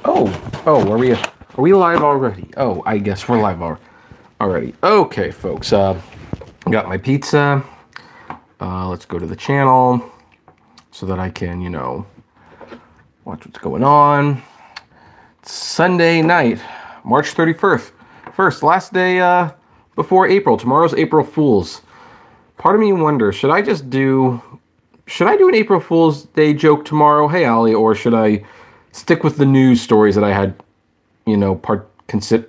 Are we live already? Oh, I guess we're live already. Okay, folks. Got my pizza. Let's go to the channel so that I can, watch what's going on. It's Sunday night, March 31st. Last day before April. Tomorrow's April Fool's. Part of me wonders, should I do an April Fool's Day joke tomorrow? Hey, Ollie, or should I stick with the news stories that I had,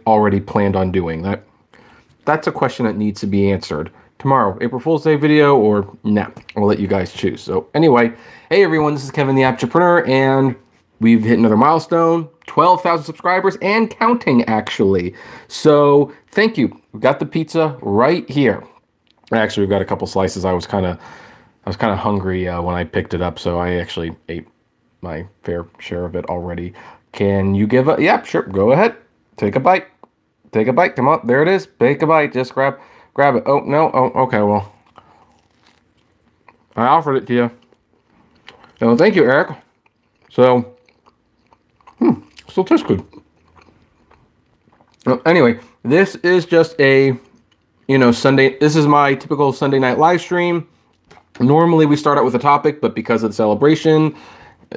already planned on doing? That's a question that needs to be answered. Tomorrow, April Fool's Day video, or nah, I'll let you guys choose. So anyway, hey everyone, this is Kevin the Apptrepreneur, and we've hit another milestone, 12,000 subscribers, and counting actually. So thank you. We've got the pizza right here. Actually, we've got a couple slices. I was kind of hungry when I picked it up, so I actually ate my fair share of it already. Can you give a... Yeah, sure. Go ahead. Take a bite. Take a bite. Come on. There it is. Take a bite. Just grab it. Oh, no. Oh, okay. Well, I offered it to you. So thank you, Eric. So, still tastes good. Well, anyway, this is just a, Sunday. This is my typical Sunday night live stream. Normally we start out with a topic, but because of the celebration,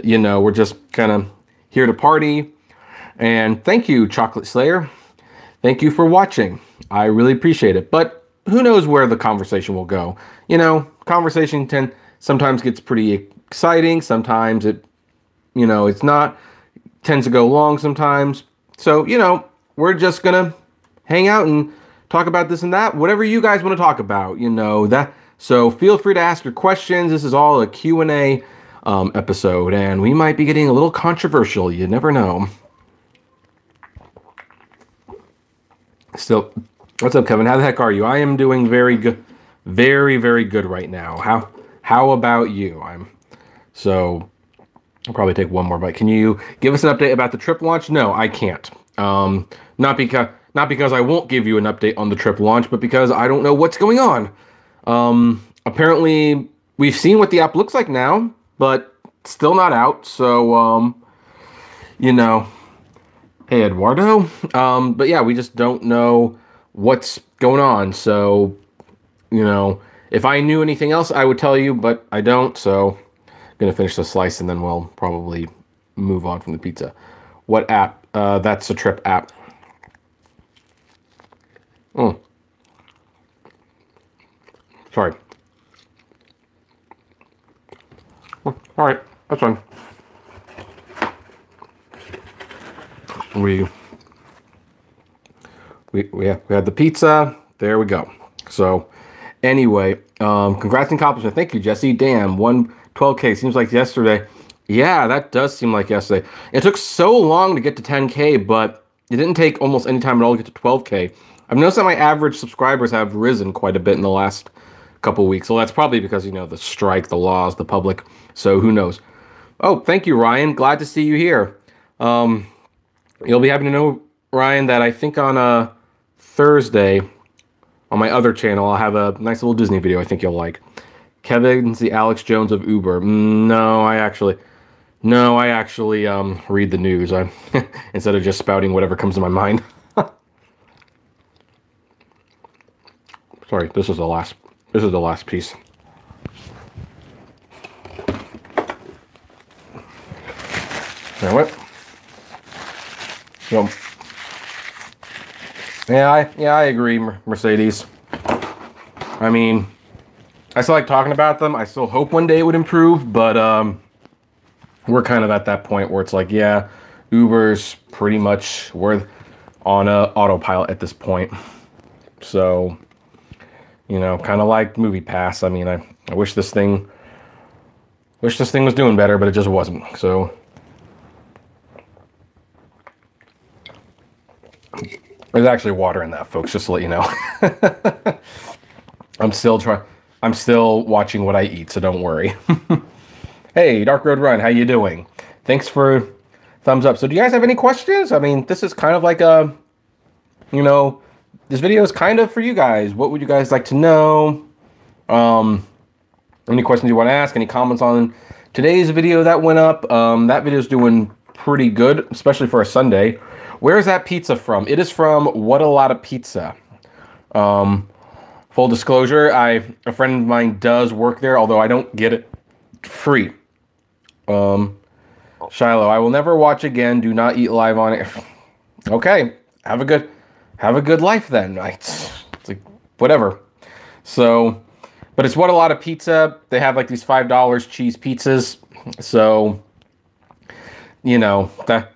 we're just kind of here to party. And thank you, Chocolate Slayer. Thank you for watching. I really appreciate it. But who knows where the conversation will go. Conversation sometimes gets pretty exciting. Sometimes it, it's not. Tends to go long sometimes. So, we're just going to hang out and talk about this and that. Whatever you guys want to talk about, that. So feel free to ask your questions. This is all a Q&A episode, and we might be getting a little controversial. You never know. Still, what's up, Kevin? How the heck are you? I am doing very good, very, very good right now. How about you? I'll probably take one more bite. Can you give us an update about the trip launch? No, I can't. Not because I won't give you an update on the trip launch, but because I don't know what's going on. Apparently we've seen what the app looks like now, but still not out. So, hey, Eduardo. But yeah, we just don't know what's going on. So, if I knew anything else, I would tell you, but I don't. So I'm going to finish the slice and then we'll probably move on from the pizza. What app? That's a trip app. Sorry. All right, that's fine. We had the pizza. There we go. So anyway, congrats and accomplishment. Thank you, Jesse. Damn, 112K seems like yesterday. Yeah, that does seem like yesterday. It took so long to get to 10K, but it didn't take almost any time at all to get to 12K. I've noticed that my average subscribers have risen quite a bit in the last couple weeks. Well, that's probably because, the strike, the laws, the public. So who knows? Oh, thank you, Ryan. Glad to see you here. You'll be happy to know, Ryan, that I think on Thursday on my other channel, I'll have a nice little Disney video I think you'll like. Kevin's the Alex Jones of Uber. No, I actually read the news instead of just spouting whatever comes to my mind. Sorry, this is the last piece. Now what? So, yeah, I agree, Mercedes. I mean, I still like talking about them. I still hope one day it would improve, but we're kind of at that point where it's like, yeah, Uber's pretty much we're on autopilot at this point. So, kind of like Movie Pass. I mean, I wish this thing was doing better, but it just wasn't. So there's actually water in that, folks, just to let you know. I'm still watching what I eat, so don't worry. Hey, Dark Road Run, how you doing? Thanks for thumbs up. So do you guys have any questions? I mean, this is kind of like a, this video is kind of for you guys. What would you guys like to know? Any questions you want to ask? Any comments on today's video that went up? That video is doing pretty good, especially for a Sunday. Where is that pizza from? It is from What a Lot of Pizza. Full disclosure, a friend of mine does work there, although I don't get it free. Shiloh, I will never watch again. Do not eat live on it. Okay, have a good life then. It's like whatever. So, but it's What a Lot of Pizza. They have like these $5 cheese pizzas. So, you know that.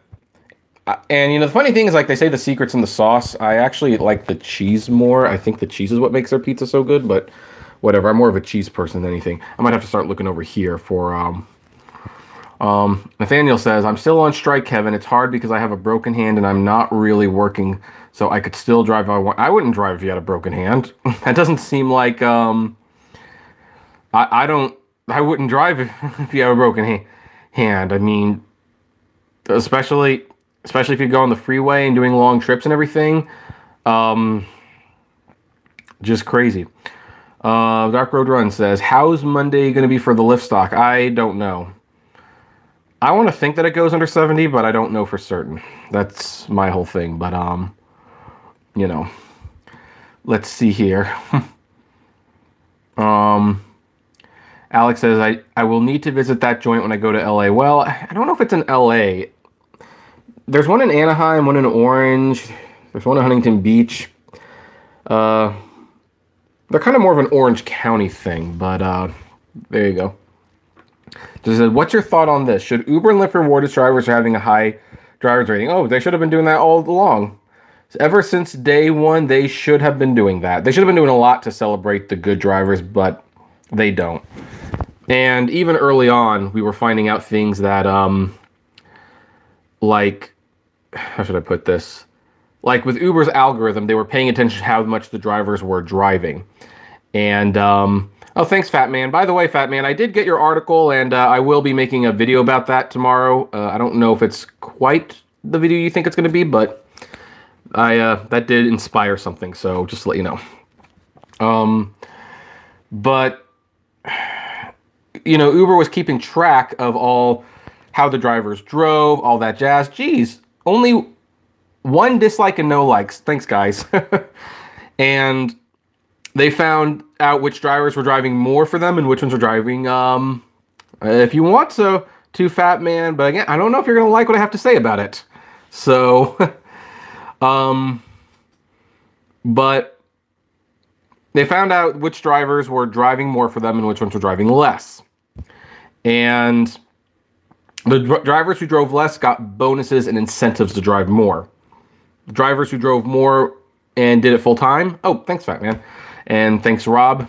And you know the funny thing is, like they say, the secret's in the sauce. I actually like the cheese more. I think the cheese is what makes their pizza so good. But whatever. I'm more of a cheese person than anything. I might have to start looking over here for. Nathaniel says, I'm still on strike, Kevin. It's hard because I have a broken hand and I'm not really working, so I could still drive if I want. I wouldn't drive if you had a broken hand. That doesn't seem like, I wouldn't drive if you have a broken hand. I mean, especially if you go on the freeway and doing long trips and everything. Just crazy. Dark Road Run says, how's Monday going to be for the lift stock? I don't know. I want to think that it goes under 70, but I don't know for certain. That's my whole thing. But, you know, let's see here. Alex says, I will need to visit that joint when I go to LA. Well, I don't know if it's in LA. There's one in Anaheim, one in Orange. There's one in Huntington Beach. They're kind of more of an Orange County thing, but there you go. Just said, what's your thought on this? Should Uber and Lyft reward its drivers for having a high driver's rating? Oh, they should have been doing that all along. Ever since day one, they should have been doing that. They should have been doing a lot to celebrate the good drivers, but they don't. And even early on, we were finding out things that, like, how should I put this? Like with Uber's algorithm, they were paying attention to how much the drivers were driving. And, oh, thanks, Fat Man. By the way, Fat Man, I did get your article, and I will be making a video about that tomorrow. I don't know if it's quite the video you think it's going to be, but that did inspire something, so just to let you know. But, you know, Uber was keeping track of how the drivers drove, all that jazz. Geez, only one dislike and no likes. Thanks, guys. And they found out which drivers were driving more for them and which ones were driving, if you want to Fat Man. But again, I don't know if you're going to like what I have to say about it. So, but they found out which drivers were driving more for them and which ones were driving less. And the drivers who drove less got bonuses and incentives to drive more. The drivers who drove more and did it full time. Oh, thanks, Fat Man. And thanks, Rob.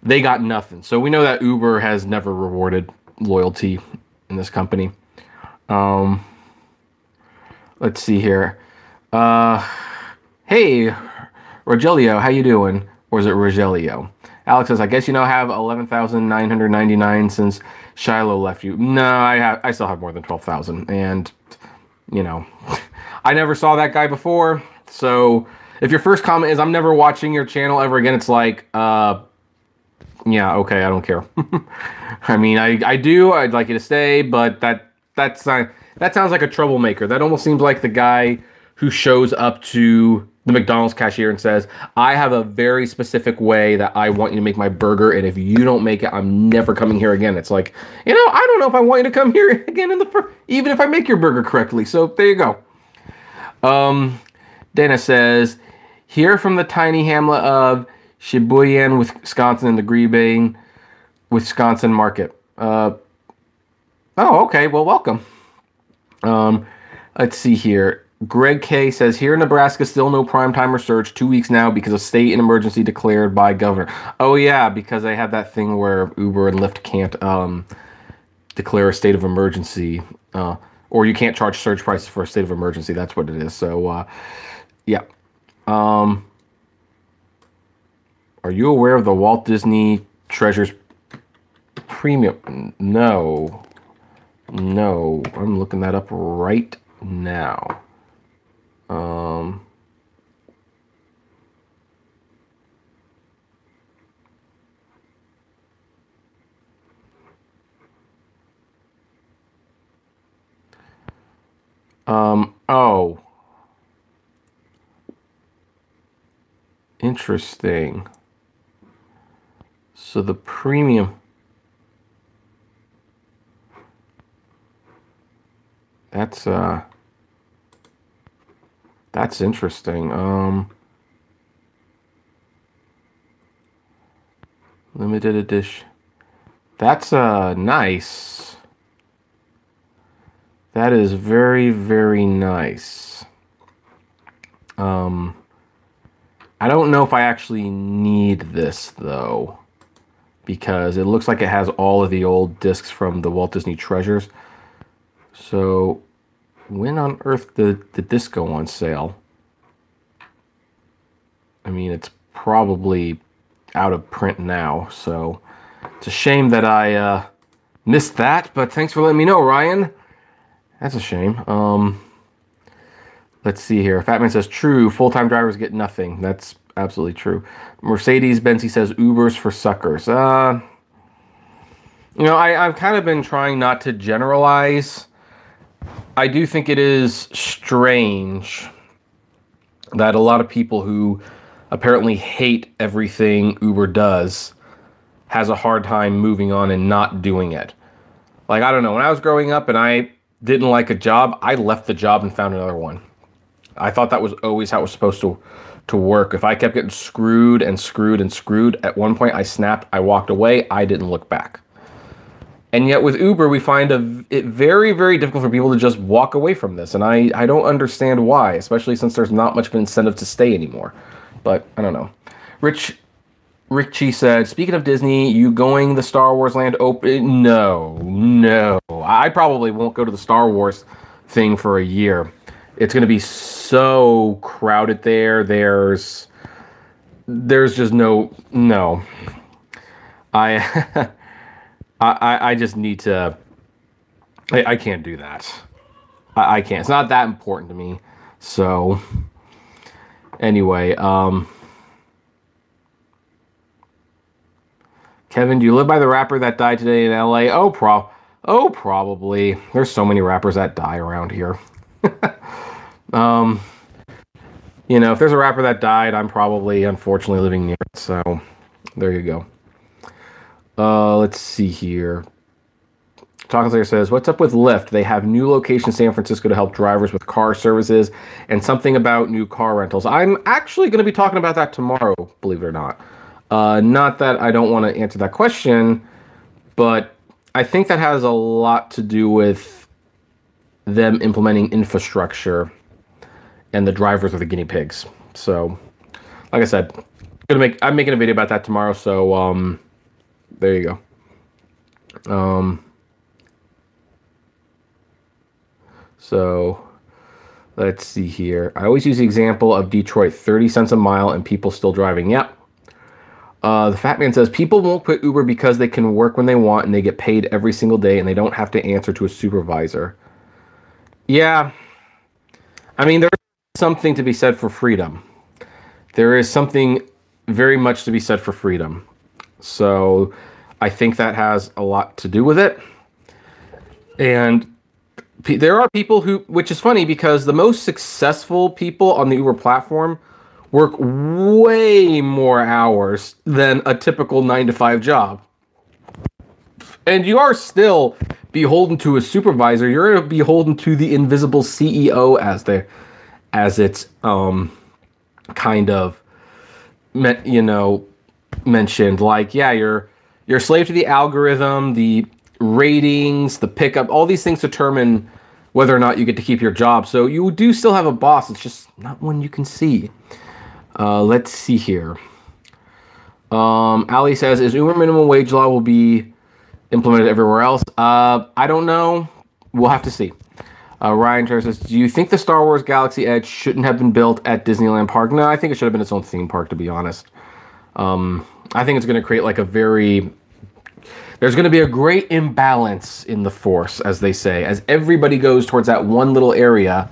They got nothing. So we know that Uber has never rewarded loyalty in this company. Let's see here. Hey, Rogelio, how you doing? Or is it Rogelio? Alex says, I guess you now have 11,999 since Shiloh left you. No, I still have more than 12,000. And, you know, I never saw that guy before. So if your first comment is, I'm never watching your channel ever again, it's like, yeah, okay, I don't care. I mean, I do. I'd like you to stay, but that sounds like a troublemaker. That almost seems like the guy who shows up to the McDonald's cashier and says, I have a very specific way that I want you to make my burger, and if you don't make it, I'm never coming here again. It's like, you know, I don't know if I want you to come here again even if I make your burger correctly. So there you go. Dana says, here from the tiny hamlet of Sheboygan, Wisconsin, in the Green Wisconsin market. Oh, okay. Well, welcome. Let's see here. Greg K says, here in Nebraska, still no primetime research, 2 weeks now because of state and emergency declared by governor. Oh, yeah, because they have that thing where Uber and Lyft can't declare a state of emergency. Or you can't charge surge prices for a state of emergency. That's what it is. So, yeah. Are you aware of the Walt Disney Treasures Premium? No. No. I'm looking that up right now. Oh, interesting. So the premium, that's interesting. Limited edition. That's nice. That is very, very nice. I don't know if I actually need this though, because it looks like it has all of the old discs from the Walt Disney Treasures. So when on earth did this go on sale? I mean, it's probably out of print now, so it's a shame that I missed that, but thanks for letting me know, Ryan. That's a shame. Let's see here. Fatman says, true, full-time drivers get nothing. That's absolutely true. Mercedes Benzi says, Ubers for suckers. You know, I've kind of been trying not to generalize. I do think it is strange that a lot of people who apparently hate everything Uber does has a hard time moving on and not doing it. Like, I don't know, when I was growing up and I didn't like a job, I left the job and found another one. I thought that was always how it was supposed to work. If I kept getting screwed and screwed and screwed, at one point I snapped, I walked away, I didn't look back. And yet with Uber, we find it very, very difficult for people to just walk away from this. And I don't understand why, especially since there's not much of an incentive to stay anymore. But I don't know. Richie said, speaking of Disney, you going the Star Wars land open? No. I probably won't go to the Star Wars thing for a year. It's going to be so crowded there. There's just no. I just need to. I can't do that. I can't. It's not that important to me. So anyway, Kevin, do you live by the rapper that died today in LA? Oh, probably. There's so many rappers that die around here. You know, if there's a rapper that died, I'm probably, unfortunately, living near it. So, there you go. Let's see here. Talking Slayer says, what's up with Lyft? They have new location in San Francisco to help drivers with car services and something about new car rentals. I'm actually going to be talking about that tomorrow, believe it or not. Not that I don't want to answer that question, but I think that has a lot to do with them implementing infrastructure and the drivers are the guinea pigs. So, like I said, I'm making a video about that tomorrow. So, there you go. So, let's see here. I always use the example of Detroit, 30 cents a mile and people still driving. Yep. The Fat Man says, people won't quit Uber because they can work when they want and they get paid every single day and they don't have to answer to a supervisor. Yeah. I mean, there is something to be said for freedom. There is something very much to be said for freedom. So I think that has a lot to do with it. And there are people who, which is funny because the most successful people on the Uber platform work way more hours than a typical 9-to-5 job. And you are still beholden to a supervisor. You're beholden to the invisible CEO as it's kind of mentioned. Like, yeah, you're a slave to the algorithm, the ratings, the pickup, all these things determine whether or not you get to keep your job. So you do still have a boss. It's just not one you can see. Let's see here. Ali says, is Uber minimum wage law will be implemented everywhere else? I don't know. We'll have to see. Ryan Turner says, do you think the Star Wars Galaxy Edge shouldn't have been built at Disneyland Park? No, I think it should have been its own theme park, to be honest. I think it's going to create like there's going to be a great imbalance in the Force, as they say, as everybody goes towards that one little area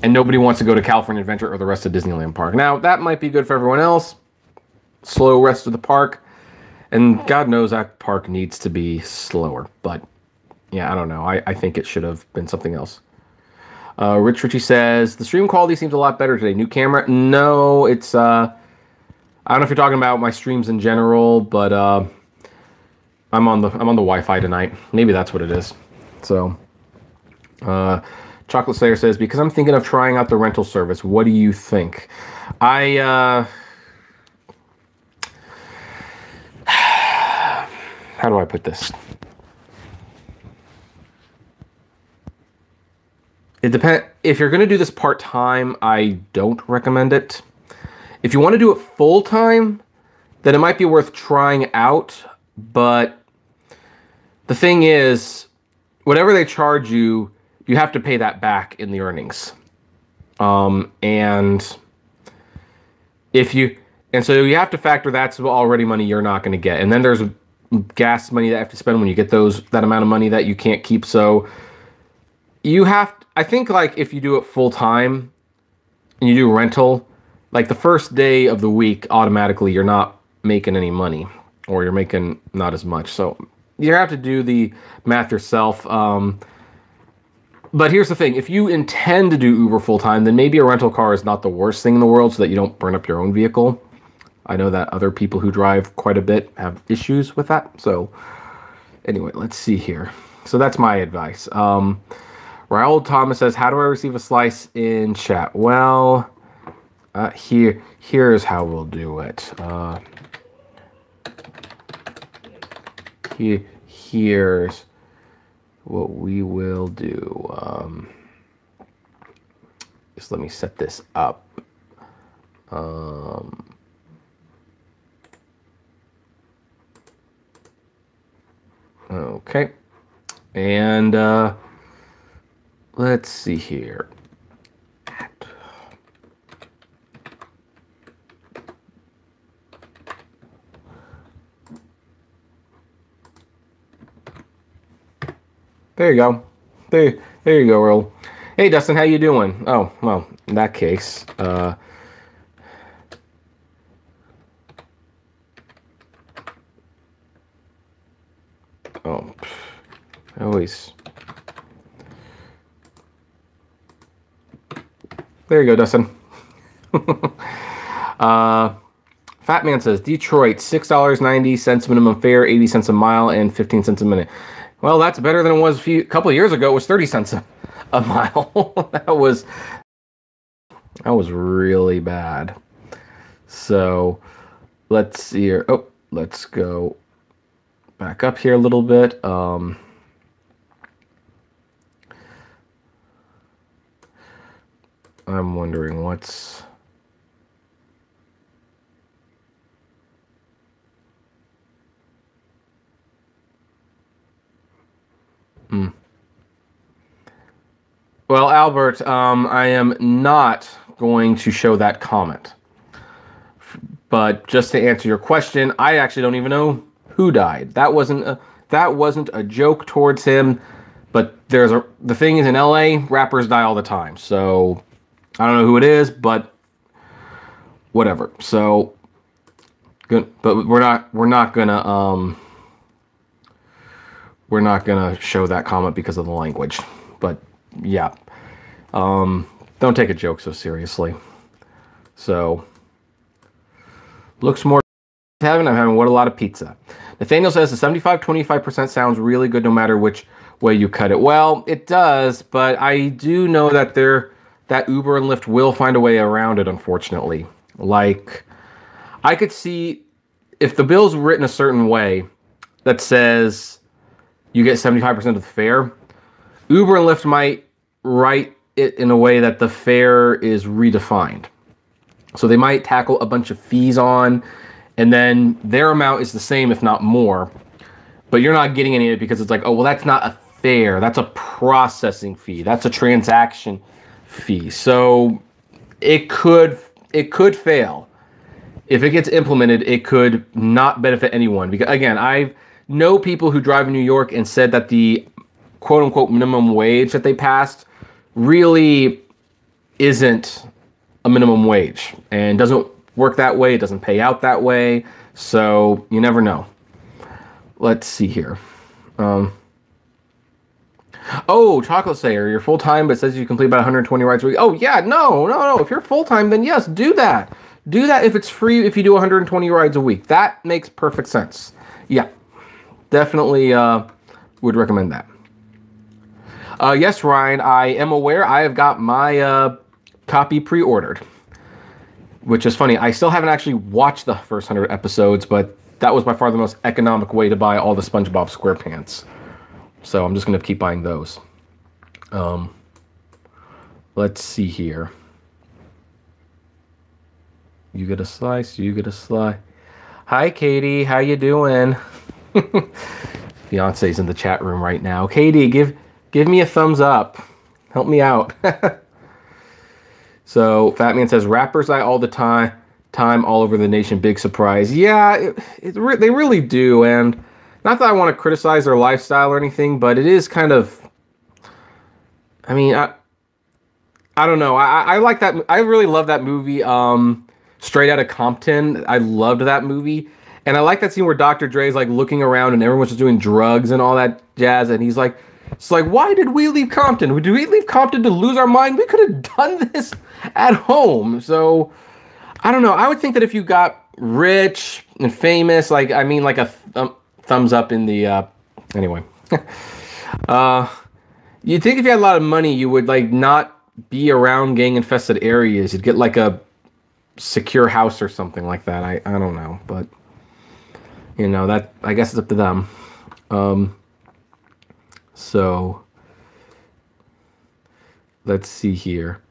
and nobody wants to go to California Adventure or the rest of Disneyland Park. Now, that might be good for everyone else. Slow rest of the park. And God knows that park needs to be slower. But, yeah, I don't know. I think it should have been something else. Rich Richie says, the stream quality seems a lot better today. New camera? No, it's, I don't know if you're talking about my streams in general, but I'm on the Wi-Fi tonight. Maybe that's what it is. So, Chocolate Slayer says, because I'm thinking of trying out the rental service. What do you think? How do I put this? It depends. If you're going to do this part-time, I don't recommend it. If you want to do it full-time, then it might be worth trying out. But the thing is, whatever they charge you, you have to pay that back in the earnings. And so you have to factor that's already money you're not going to get. And then there's gas money that you have to spend when you get that amount of money that you can't keep. So you have, I think, like, if you do it full time and you do rental, like the first day of the week, automatically you're not making any money, or you're making not as much. So you have to do the math yourself. But here's the thing. If you intend to do Uber full time, then maybe a rental car is not the worst thing in the world, so that you don't burn up your own vehicle. I know that other people who drive quite a bit have issues with that. So anyway, let's see here. So that's my advice. Raul Thomas says, how do I receive a slice in chat? Well, here's how we'll do it. Here's what we will do. Just let me set this up. Okay. And let's see here. There you go. There you go, Earl. Hey, Dustin, how you doing? Oh, well, in that case, oh, always. There you go, Dustin. Fat Man says, Detroit, $6.90 minimum fare, 80 cents a mile, and 15 cents a minute. Well, that's better than it was a couple of years ago. It was 30 cents a mile. That was really bad. So let's see here. Oh, let's go back up here a little bit. I'm wondering what's... Well, Albert, I am not going to show that comment. But just to answer your question, I actually don't even know who died. That wasn't a joke towards him. But the thing is, in LA, rappers die all the time. So I don't know who it is, but whatever. So good, but we're not gonna show that comment because of the language. But yeah, don't take a joke so seriously. So looks more I'm having what a lot of pizza. Nathaniel says the 75-25% sounds really good no matter which way you cut it. Well, it does, but I do know that that Uber and Lyft will find a way around it, unfortunately. Like, I could see if the bill's written a certain way that says you get 75% of the fare, Uber and Lyft might write it in a way that the fare is redefined. So they might tackle a bunch of fees on, and then their amount is the same, if not more. But you're not getting any of it because it's like, oh, well, that's not a fare. That's a processing fee. That's a transaction fee. So it could fail. If it gets implemented, it could not benefit anyone. Because, again, I know people who drive in New York and said that the quote-unquote minimum wage that they passed really isn't a minimum wage and doesn't work that way. It doesn't pay out that way. So you never know. Let's see here. Oh, Oh, Chocolate Sayer, you're full-time, but it says you complete about 120 rides a week. Oh, yeah, no. If you're full-time, then yes, do that. Do that if it's free, if you do 120 rides a week. That makes perfect sense. Yeah, definitely would recommend that. Yes, Ryan, I am aware. I have got my copy pre-ordered, which is funny. I still haven't actually watched the first 100 episodes, but that was by far the most economic way to buy all the SpongeBob SquarePants. So I'm just going to keep buying those. Let's see here. You get a slice, you get a slice. Hi, Katie. How you doing? Fiance's in the chat room right now. Katie, give me a thumbs up. Help me out. So Fat Man says, rappers die all the time all over the nation. Big surprise. Yeah, they really do. And not that I want to criticize their lifestyle or anything, but it is kind of, I mean, I don't know. I like that. I really love that movie, Straight Outta Compton. I loved that movie. And I like that scene where Dr. Dre's like looking around and everyone's just doing drugs and all that jazz. And he's like, it's like, why did we leave Compton? Did we leave Compton to lose our mind? We could have done this at home. So I don't know. I would think that if you got rich and famous, like, I mean, like a thumbs up in the, anyway. You'd think if you had a lot of money, you would like not be around gang infested areas. You'd get like a secure house or something like that. I don't know, but you know, that I guess it's up to them. So let's see here.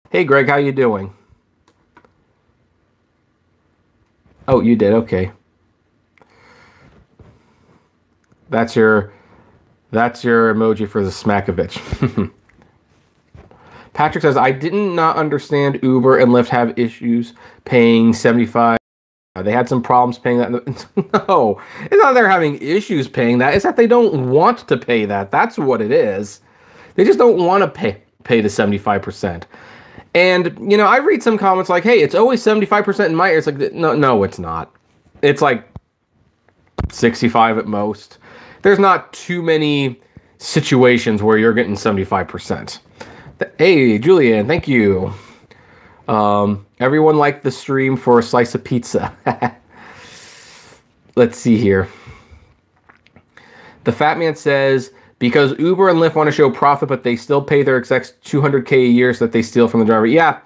Hey Greg, how you doing? Oh, you did, okay. That's your emoji for the Smackovich. Patrick says, I did not understand Uber and Lyft have issues paying $75. They had some problems paying that. No, it's not they're having issues paying that. It's that they don't want to pay that. That's what it is. They just don't want to pay the 75%. And, you know, I read some comments like, hey, it's always 75% in my area. It's like, no, it's not. It's like 65 at most. There's not too many situations where you're getting 75%. Hey, Julian, thank you. Everyone liked the stream for a slice of pizza. Let's see here. The Fat Man says, because Uber and Lyft want to show profit, but they still pay their execs $200K a year so that they steal from the driver. Yeah.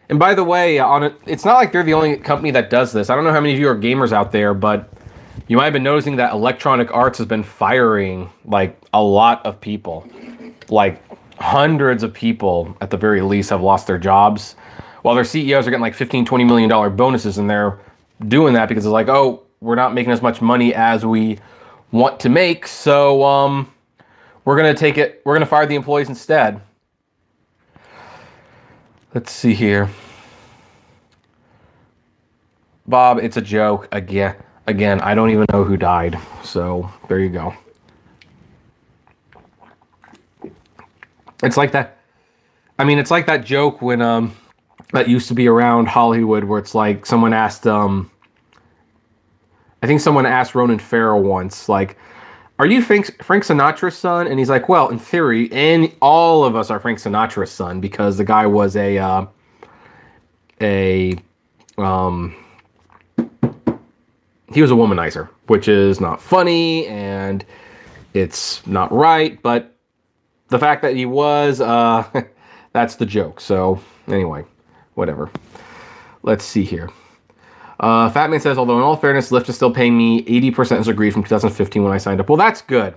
And by the way, it's not like they're the only company that does this. I don't know how many of you are gamers out there, but you might have been noticing that Electronic Arts has been firing like a lot of people. Like hundreds of people at the very least have lost their jobs, while their CEOs are getting like $15-20 million bonuses, and they're doing that because it's like, oh, we're not making as much money as we want to make, so we're gonna fire the employees instead. Let's see here. Bob, it's a joke. Again, I don't even know who died, so there you go. It's like that. I mean, it's like that joke when that used to be around Hollywood, where it's like someone asked I think someone asked Ronan Farrow once, like, are you Frank Sinatra's son? And he's like, well, in theory, and all of us are Frank Sinatra's son, because the guy was he was a womanizer, which is not funny and it's not right, but the fact that he was, that's the joke. So anyway, whatever. Let's see here. Fat Man says, although in all fairness, Lyft is still paying me 80% as agreed from 2015 when I signed up. Well, that's good.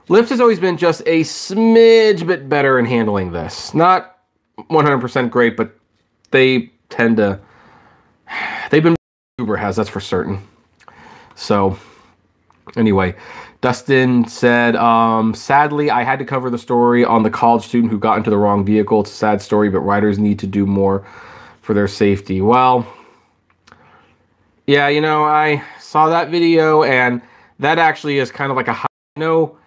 Lyft has always been just a smidge bit better in handling this. Not 100% great, but they tend to... They've been... Uber has, that's for certain. So, anyway, Dustin said, sadly, I had to cover the story on the college student who got into the wrong vehicle. It's a sad story, but riders need to do more for their safety. Well... Yeah, you know, I saw that video, and that actually is kind of like a high... You know,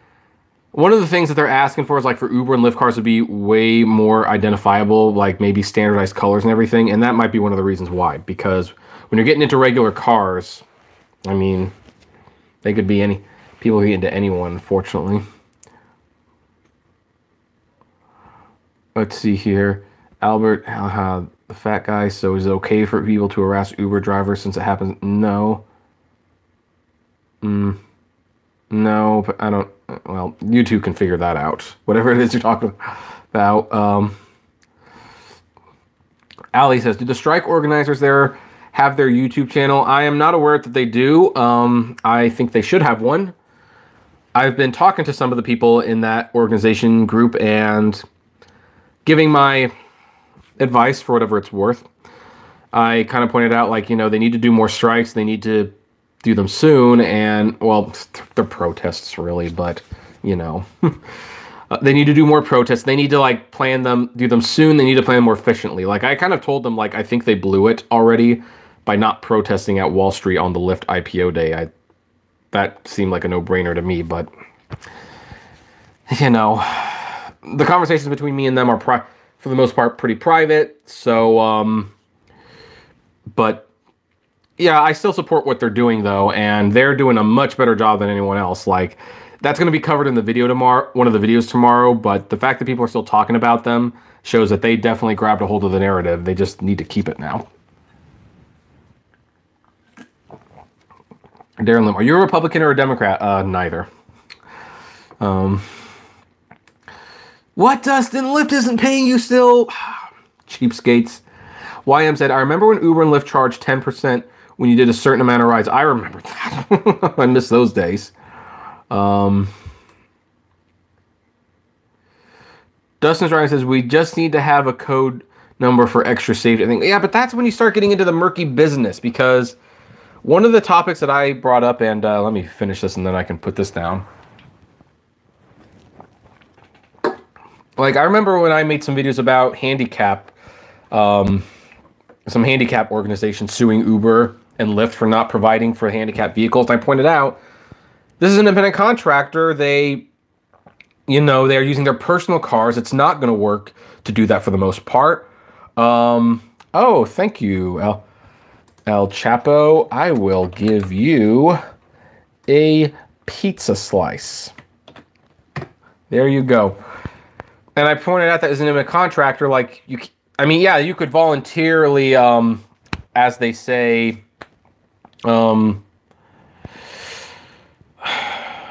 one of the things that they're asking for is, like, for Uber and Lyft cars to be way more identifiable, like maybe standardized colors and everything, and that might be one of the reasons why. Because when you're getting into regular cars, I mean, they could be any... People can get into anyone, unfortunately. let's see here. Albert, the fat guy. So is it okay for people to harass Uber drivers since it happens? No. No, but I don't. Well, you two can figure that out. Whatever it is you're talking about. Ali says, do the strike organizers there have their YouTube channel? I am not aware that they do. I think they should have one. I've been talking to some of the people in that organization group and giving my advice for whatever it's worth. I kind of pointed out, like, you know, they need to do more strikes. They need to do them soon. And, well, they're protests, really, but, you know. They need to do more protests. They need to, like, do them soon. They need to plan them more efficiently. Like, I kind of told them, like, I think they blew it already by not protesting at Wall Street on the Lyft IPO day. That seemed like a no-brainer to me, but, you know, the conversations between me and them are, for the most part, pretty private. So, but, yeah, I still support what they're doing, though, and they're doing a much better job than anyone else. Like, that's going to be covered in the video tomorrow, one of the videos tomorrow, but the fact that people are still talking about them shows that they definitely grabbed a hold of the narrative. They just need to keep it now. Darren Lim, are you a Republican or a Democrat? Neither. What, Dustin? Lyft isn't paying you still? Cheapskates. YM said, I remember when Uber and Lyft charged 10% when you did a certain amount of rides. I remember that. I miss those days. Dustin's writing says, we just need to have a code number for extra safety. I think, yeah, but that's when you start getting into the murky business, because one of the topics that I brought up, and let me finish this and then I can put this down. Like, I remember when I made some videos about handicap, some handicap organizations suing Uber and Lyft for not providing for handicap vehicles. And I pointed out, this is an independent contractor. They, you know, they're using their personal cars. It's not going to work to do that for the most part. Oh, thank you, El Chapo. I will give you a pizza slice. There you go. And I pointed out that as an independent contractor, like, I mean, yeah, you could voluntarily, as they say,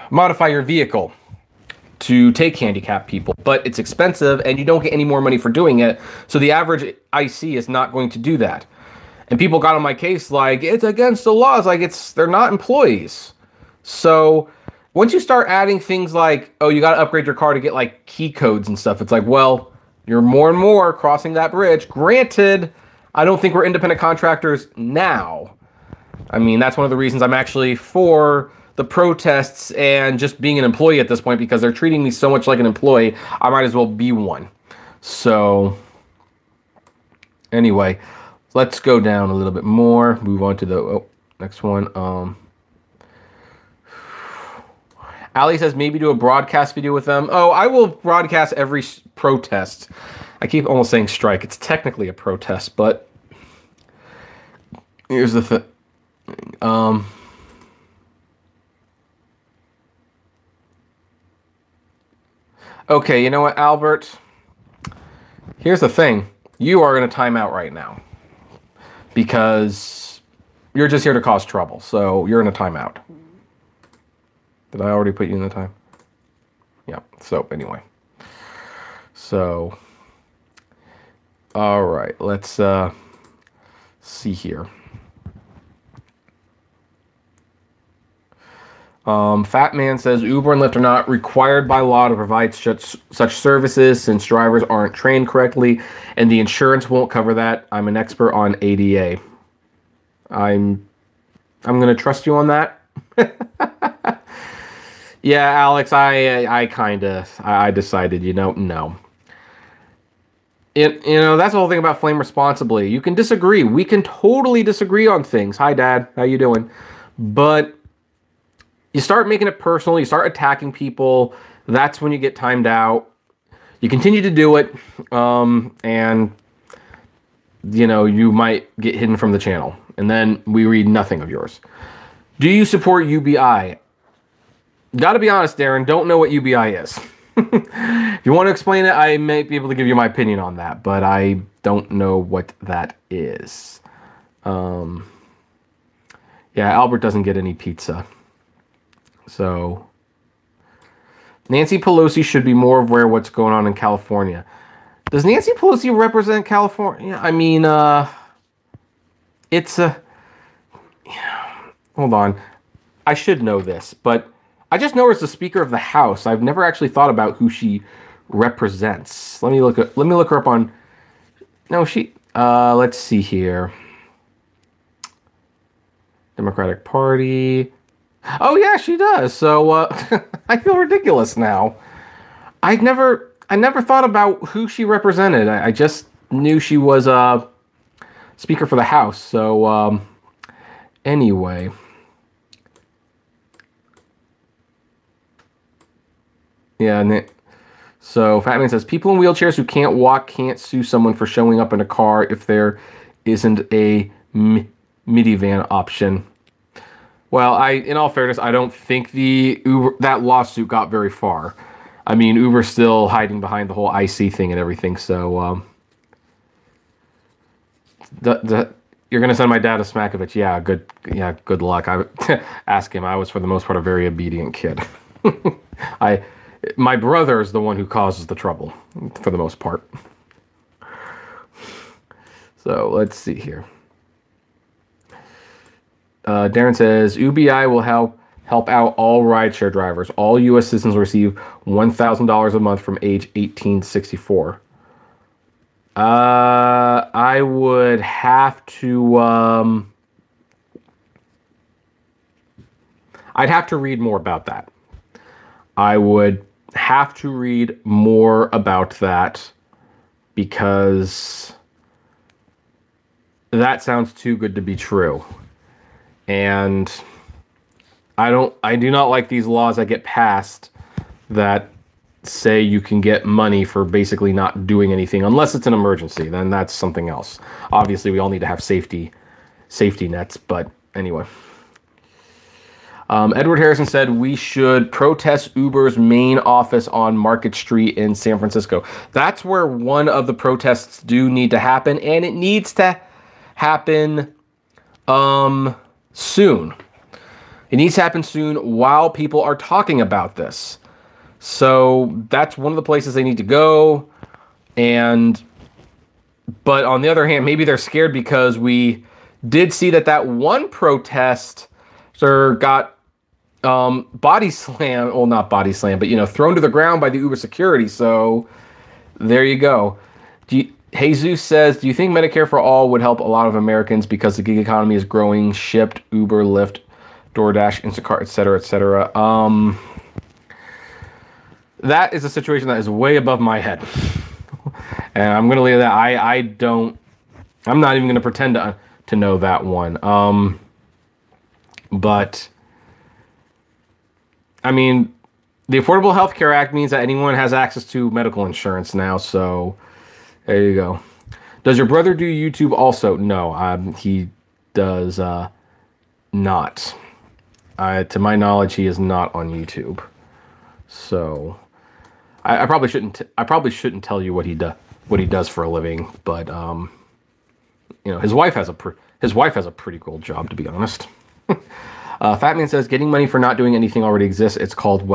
modify your vehicle to take handicapped people, but it's expensive and you don't get any more money for doing it. So the average IC is not going to do that. And people got on my case like, it's against the laws, like they're not employees. So once you start adding things like, oh, you got to upgrade your car to get like key codes and stuff, it's like, well, you're more and more crossing that bridge. Granted, I don't think we're independent contractors now. I mean, that's one of the reasons I'm actually for the protests and just being an employee at this point, because they're treating me so much like an employee, I might as well be one. So anyway, let's go down a little bit more, move on to the next one. Ali says maybe do a broadcast video with them. Oh, I will broadcast every protest. I keep almost saying strike. It's technically a protest, but here's the thing. Okay, you know what, Albert? Here's the thing. You are in a timeout right now because you're just here to cause trouble. So you're in a timeout. Did I already put you in the time? Yeah, so anyway. So, all right, let's see here. Fat Man says Uber and Lyft are not required by law to provide such services since drivers aren't trained correctly, and the insurance won't cover that. I'm an expert on ADA. I'm going to trust you on that. Yeah, Alex, I decided, no. You know, that's the whole thing about Flame Responsibly. You can disagree. We can totally disagree on things. Hi, Dad. How you doing? But you start making it personal. You start attacking people. That's when you get timed out. You continue to do it, and, you know, you might get hidden from the channel. And then we read nothing of yours. Do you support UBI? Gotta be honest, Darren, don't know what UBI is. If you want to explain it, I may be able to give you my opinion on that, but I don't know what that is. Yeah, Albert doesn't get any pizza. So, Nancy Pelosi should be more aware of what's going on in California. Does Nancy Pelosi represent California? I mean, it's a... Hold on. I should know this, but I just know her as the Speaker of the House. I've never actually thought about who she represents. Let me look her up on... No, she... let's see here. Democratic Party. Oh, yeah, she does. So, I feel ridiculous now. I never thought about who she represented. I just knew she was Speaker for the House. So, anyway. Yeah, so Fatman says, people in wheelchairs who can't walk can't sue someone for showing up in a car if there isn't a minivan option. Well, in all fairness, I don't think that lawsuit got very far. I mean, Uber's still hiding behind the whole IC thing and everything, so you're gonna send my dad to Smakovich. Yeah, good luck. I ask him. I was for the most part a very obedient kid. My brother is the one who causes the trouble for the most part. So let's see here. Darren says UBI will help out all rideshare drivers. All U.S. citizens will receive $1,000 a month from age 18 to 64. I would have to. I'd have to read more about that. I would have to read more about that because that sounds too good to be true. And I do not like these laws that get passed that say you can get money for basically not doing anything unless it's an emergency. Then that's something else. Obviously, we all need to have safety nets, but anyway. Edward Harrison said we should protest Uber's main office on Market Street in San Francisco. That's where one of the protests do need to happen, and it needs to happen soon. It needs to happen soon while people are talking about this. So that's one of the places they need to go. But on the other hand, maybe they're scared because we did see that one protester got body slam, well, not body slam, but thrown to the ground by the Uber security. So there you go. Jesus says, do you think Medicare for all would help a lot of Americans because the gig economy is growing? Shipt, Uber, Lyft, DoorDash, Instacart, etc., etc. That is a situation that is way above my head. And I'm going to leave that. I'm not even going to pretend to know that one. But I mean, the Affordable Health Care Act means that anyone has access to medical insurance now. So there you go. Does your brother do YouTube also? No, he does not. To my knowledge, he is not on YouTube. So I probably shouldn't. I probably shouldn't tell you what he does for a living. But his wife has a pretty cool job, to be honest. Fatman says getting money for not doing anything already exists. It's called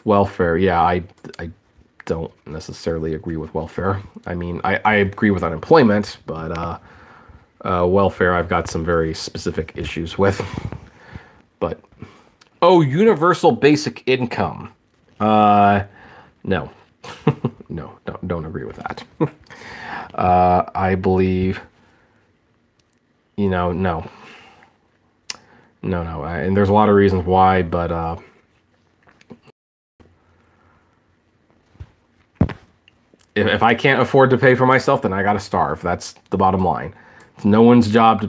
welfare. Yeah, I don't necessarily agree with welfare. I mean, I agree with unemployment, but welfare I've got some very specific issues with. But universal basic income. No. No, don't agree with that. I believe, no. No, and there's a lot of reasons why, but if I can't afford to pay for myself, then I gotta starve. That's the bottom line. It's no one's job to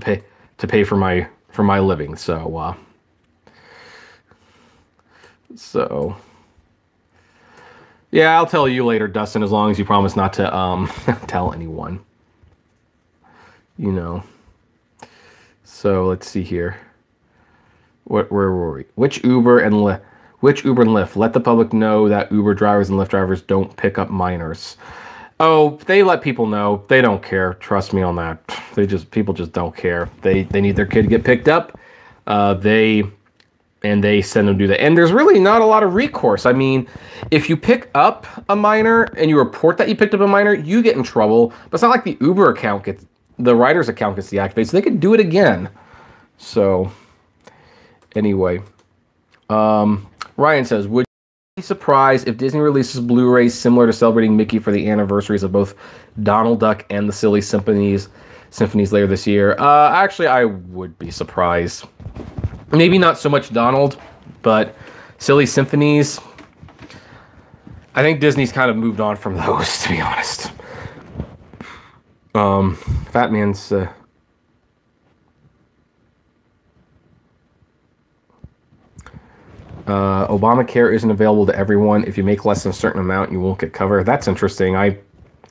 pay for my living. So yeah, I'll tell you later, Dustin, as long as you promise not to tell anyone. So let's see here. Where were we? Which Uber and Which Uber and Lyft? Let the public know that Uber drivers and Lyft drivers don't pick up minors. Oh, they let people know. They don't care. Trust me on that. People just don't care. They need their kid to get picked up. They send them to do that. And there's really not a lot of recourse. I mean, if you pick up a minor and you report that you picked up a minor, you get in trouble. But it's not like the Uber account the rider's account gets deactivated, so they can do it again. So, anyway, Ryan says, would you be surprised if Disney releases Blu-rays similar to celebrating Mickey for the anniversaries of both Donald Duck and the Silly Symphonies later this year? Actually, I would be surprised. Maybe not so much Donald, but Silly Symphonies. I think Disney's kind of moved on from those, to be honest. Fat Man's Obamacare isn't available to everyone. If you make less than a certain amount, you won't get covered. That's interesting. I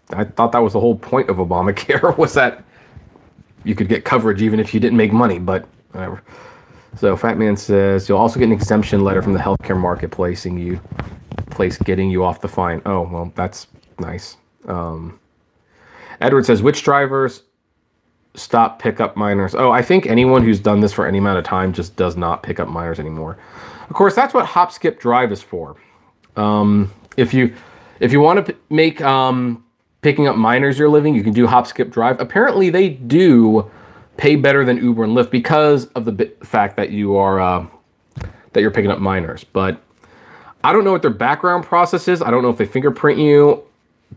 thought that was the whole point of Obamacare, was that you could get coverage even if you didn't make money, but whatever. So Fat Man says, you'll also get an exemption letter from the healthcare marketplace getting you off the fine. Oh, well, that's nice. Edward says, which drivers stop pickup minors? Oh, I think anyone who's done this for any amount of time just does not pick up minors anymore. Of course, that's what Hop Skip Drive is for. If you want to make picking up minors your living, you can do Hop Skip Drive. Apparently, they do pay better than Uber and Lyft because of the fact that you're picking up minors. But I don't know what their background process is. I don't know if they fingerprint you.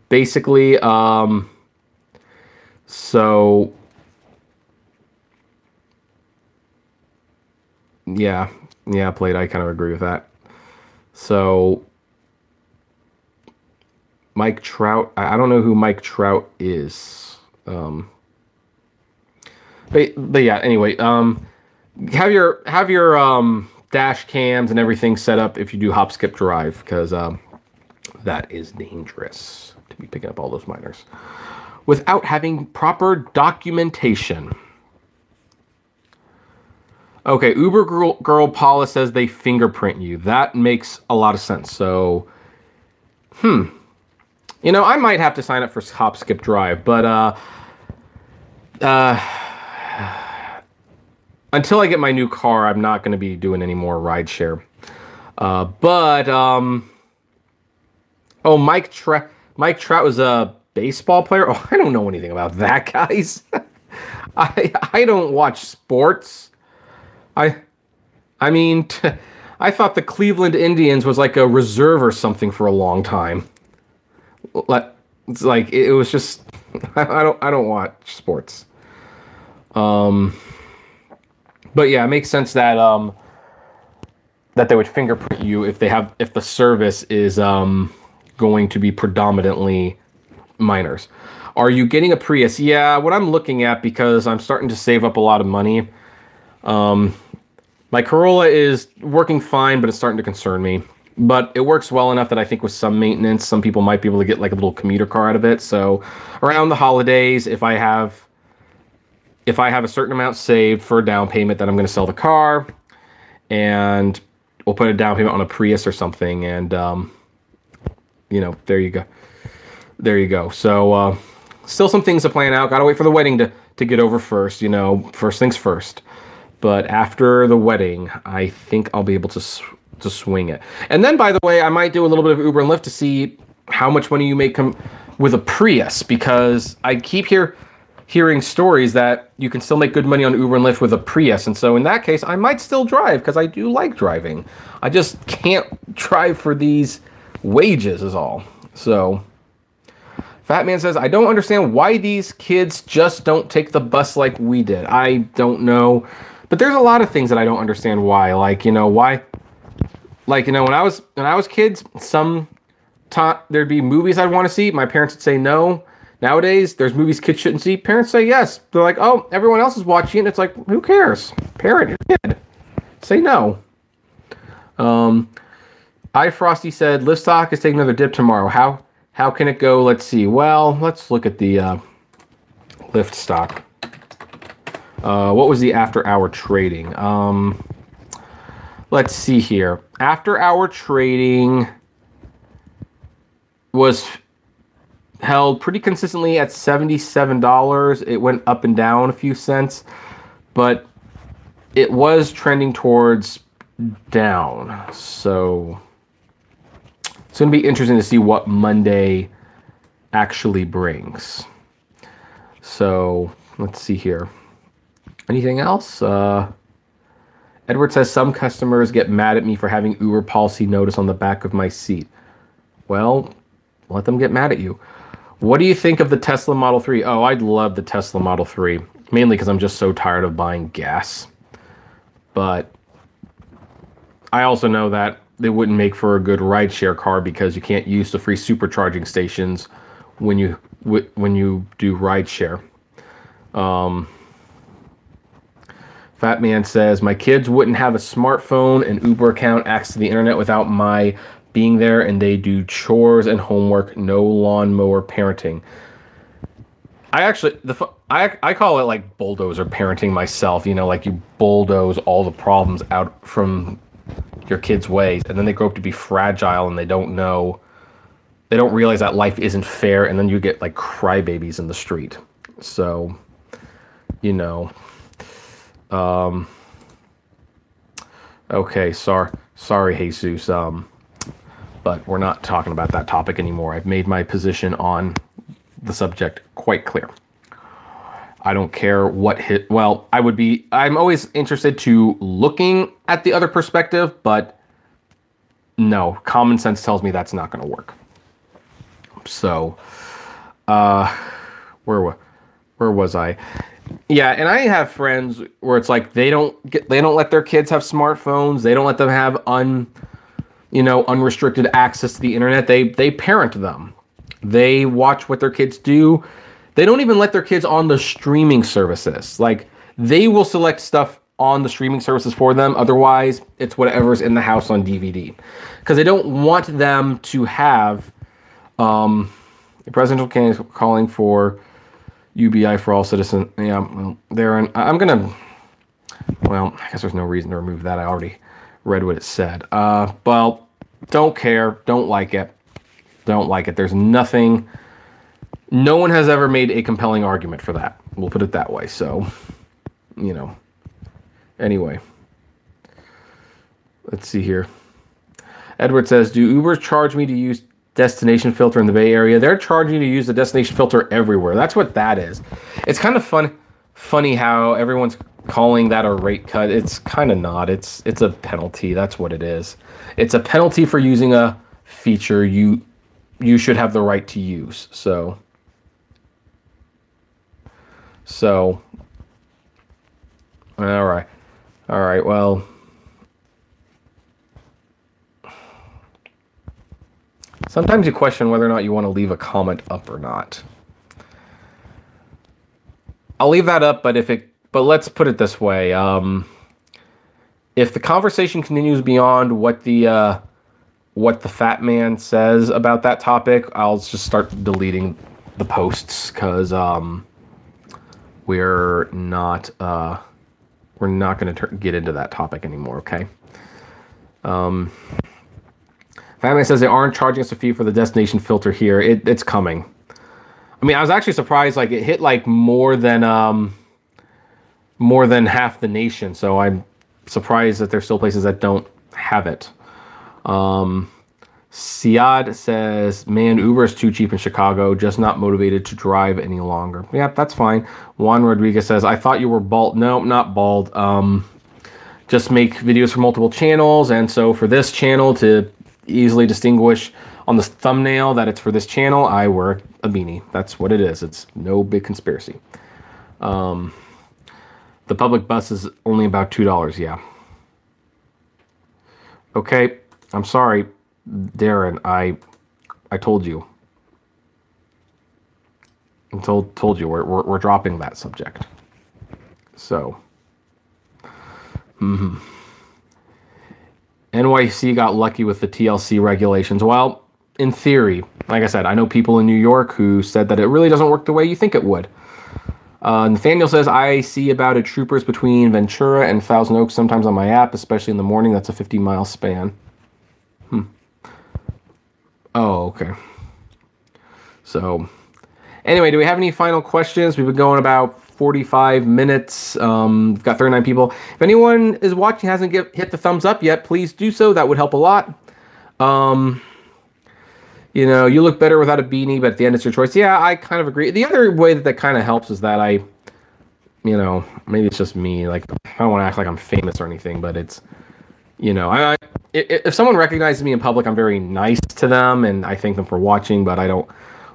Basically, so yeah, Plate, I kind of agree with that. So Mike Trout, I don't know who Mike Trout is. But yeah, anyway, have your dash cams and everything set up if you do Hop Skip Drive, because that is dangerous to be picking up all those minors without having proper documentation. Okay, Uber girl Paula says they fingerprint you. That makes a lot of sense. So, you know, I might have to sign up for Hop Skip Drive, but until I get my new car, I'm not going to be doing any more rideshare. Oh, Mike Trout was a baseball player. Oh, I don't know anything about that, guys. I don't watch sports. I mean, I thought the Cleveland Indians was like a reserve or something for a long time. It's like it was just I don't watch sports. But yeah, it makes sense that that they would fingerprint you if the service is going to be predominantly minors. Are you getting a Prius? Yeah, what I'm looking at, because I'm starting to save up a lot of money. My Corolla is working fine, but it's starting to concern me. But it works well enough that I think with some maintenance, some people might be able to get like a little commuter car out of it. So around the holidays, if I have a certain amount saved for a down payment, then I'm going to sell the car, and we'll put a down payment on a Prius or something. And, you know, there you go. There you go. So, still some things to plan out. Got to wait for the wedding to get over first, you know, first things first. But after the wedding, I think I'll be able to swing it. And then, by the way, I might do a little bit of Uber and Lyft to see how much money you make with a Prius, because I keep hearing stories that you can still make good money on Uber and Lyft with a Prius. And so in that case, I might still drive, because I do like driving. I just can't drive for these wages is all. So Fat Man says, I don't understand why these kids just don't take the bus like we did. I don't know. But there's a lot of things that I don't understand why. Like, you know, why? Like, you know, when I was kids, there'd be movies I'd want to see. My parents would say no. Nowadays, there's movies kids shouldn't see. Parents say yes. They're like, oh, everyone else is watching it. It's like, who cares? Parent your kid. Say no. Frosty said, Lift stock is taking another dip tomorrow. How can it go? Let's see. Well, let's look at the Lyft stock. What was the after-hour trading? let's see here. After hour trading was held pretty consistently at $77. It went up and down a few cents, but it was trending towards down. So it's going to be interesting to see what Monday actually brings. So let's see here. Anything else? Edward says some customers get mad at me for having Uber policy notice on the back of my seat. Well, let them get mad at you. What do you think of the Tesla Model 3? Oh, I'd love the Tesla Model 3, mainly because I'm just so tired of buying gas. But I also know that they wouldn't make for a good rideshare car because you can't use the free supercharging stations when you do rideshare. Fat Man says, my kids wouldn't have a smartphone and Uber account, access to the internet without my being there, and they do chores and homework, no lawnmower parenting. I actually, I call it like bulldozer parenting myself, you know, like you bulldoze all the problems out from your kids' ways, and then they grow up to be fragile and they don't realize that life isn't fair, and then you get like crybabies in the street. So, you know, okay, sorry, Jesus, but we're not talking about that topic anymore. I've made my position on the subject quite clear. I don't care what I'm always interested to looking at the other perspective, but no, common sense tells me that's not going to work. So, where was I? Yeah, and I have friends where it's like they don't let their kids have smartphones. They don't let them have unrestricted access to the internet. They parent them. They watch what their kids do. They don't even let their kids on the streaming services. Like, they will select stuff on the streaming services for them. Otherwise, it's whatever's in the house on DVD. Because they don't want them to have the presidential candidate calling for UBI for all citizens. Yeah, well, I guess there's no reason to remove that. I already read what it said. Well, don't care. Don't like it. Don't like it. There's nothing. No one has ever made a compelling argument for that. We'll put it that way. So, anyway. Let's see here. Edward says, do Ubers charge me to use destination filter in the Bay Area? They're charging you to use the destination filter everywhere. That's what that is. It's kind of funny how everyone's calling that a rate cut. It's kind of not. It's a penalty. That's what it is. It's a penalty for using a feature you should have the right to use. So all right, well, sometimes you question whether or not you want to leave a comment up or not. I'll leave that up, but let's put it this way. If the conversation continues beyond what the fat man says about that topic, I'll just start deleting the posts, because we're not going to get into that topic anymore, okay? Fat man says they aren't charging us a fee for the destination filter here. It's coming. I mean, I was actually surprised, like, it hit like more than half the nation, so I'm surprised that there's still places that don't have it. Siad says, man, Uber is too cheap in Chicago, just not motivated to drive any longer. Yeah, that's fine. Juan Rodriguez says, I thought you were bald. No, not bald. Just make videos for multiple channels, and so for this channel, to easily distinguish on the thumbnail that it's for this channel, I wear a beanie. That's what it is. It's no big conspiracy. The public bus is only about $2, yeah. Okay, I'm sorry, Darren. I told you. I told you we're dropping that subject. So, NYC got lucky with the TLC regulations. Well, in theory, like I said, I know people in New York who said that it really doesn't work the way you think it would. Nathaniel says, I see about a troopers between Ventura and Thousand Oaks sometimes on my app, especially in the morning. That's a 50-mile span. Oh, okay. So, anyway, do we have any final questions? We've been going about 45 minutes. We've got 39 people. If anyone is watching hasn't hit the thumbs up yet, please do so. That would help a lot. You know, you look better without a beanie, but at the end it's your choice. Yeah, I kind of agree. The other way that kind of helps is that you know, maybe it's just me. Like, I don't want to act like I'm famous or anything, but it's, you know, if someone recognizes me in public, I'm very nice to them and I thank them for watching, but I don't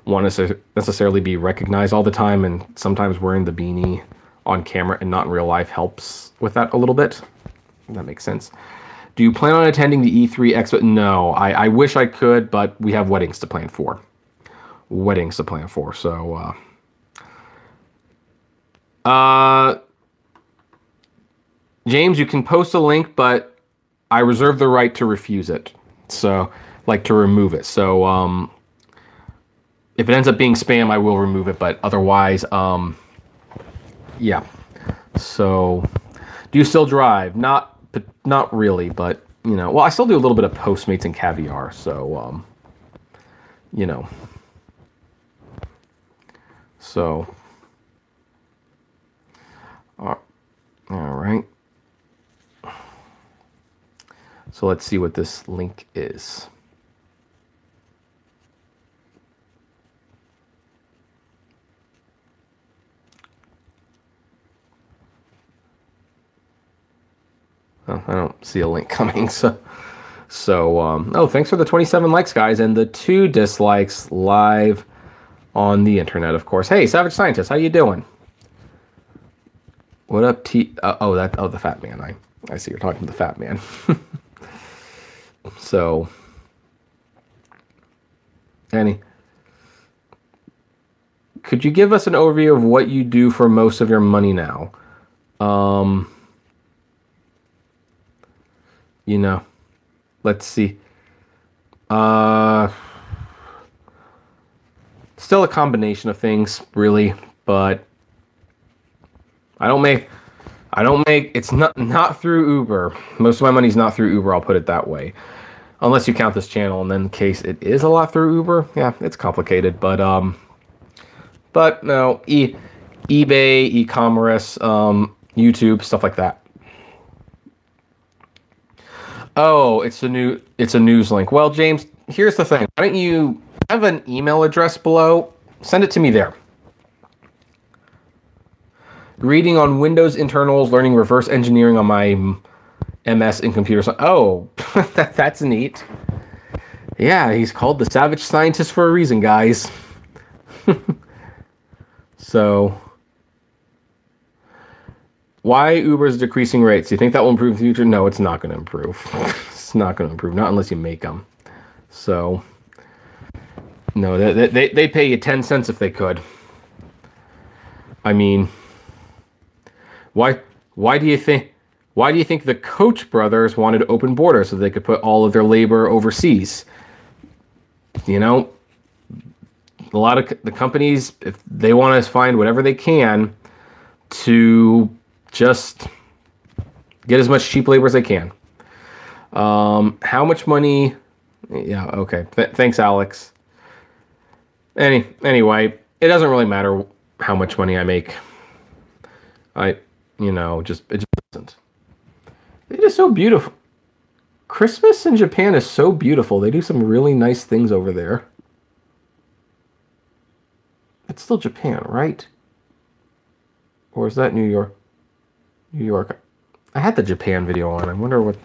want to necessarily be recognized all the time. And sometimes wearing the beanie on camera and not in real life helps with that a little bit. If that makes sense. Do you plan on attending the E3 Expo? No, I wish I could, but we have weddings to plan for. So, James, you can post a link, but I reserve the right to refuse it. So, like, to remove it. So, if it ends up being spam, I will remove it, but otherwise, yeah. So, do you still drive? Not really, but, you know, well, I still do a little bit of Postmates and Caviar, so, you know. So, all right. So let's see what this link is. Oh, I don't see a link coming, so oh, thanks for the 27 likes, guys, and the 2 dislikes live on the internet, of course. Hey, Savage Scientist, how you doing? What up, the fat man. I see you're talking to the fat man. So, Annie, could you give us an overview of what you do for most of your money now? You know, let's see. Still a combination of things, really, but I don't make, it's not through Uber. Most of my money's not through Uber, I'll put it that way. Unless you count this channel, and then in case it is a lot through Uber, yeah, it's complicated, but no, eBay, e-commerce, YouTube, stuff like that. Oh, it's a news link. Well, James, here's the thing. Why don't you have an email address below? Send it to me there. Reading on Windows internals, learning reverse engineering on my MS in computer science. Oh, that's neat. Yeah, he's called the Savage Scientist for a reason, guys. So, why Uber's decreasing rates? Do you think that will improve in the future? No, it's not going to improve. It's not going to improve, not unless you make them. So, no, they pay you 10 cents if they could. I mean, why do you think the Koch brothers wanted to open borders so they could put all of their labor overseas? You know, a lot of the companies, if they want to find whatever they can to just get as much cheap labor as they can. How much money? Yeah, okay. Thanks, Alex. Anyway, it doesn't really matter how much money I make. It just doesn't. It is so beautiful. Christmas in Japan is so beautiful. They do some really nice things over there. It's still Japan, right? Or is that New York? New York. I had the Japan video on. I wonder what...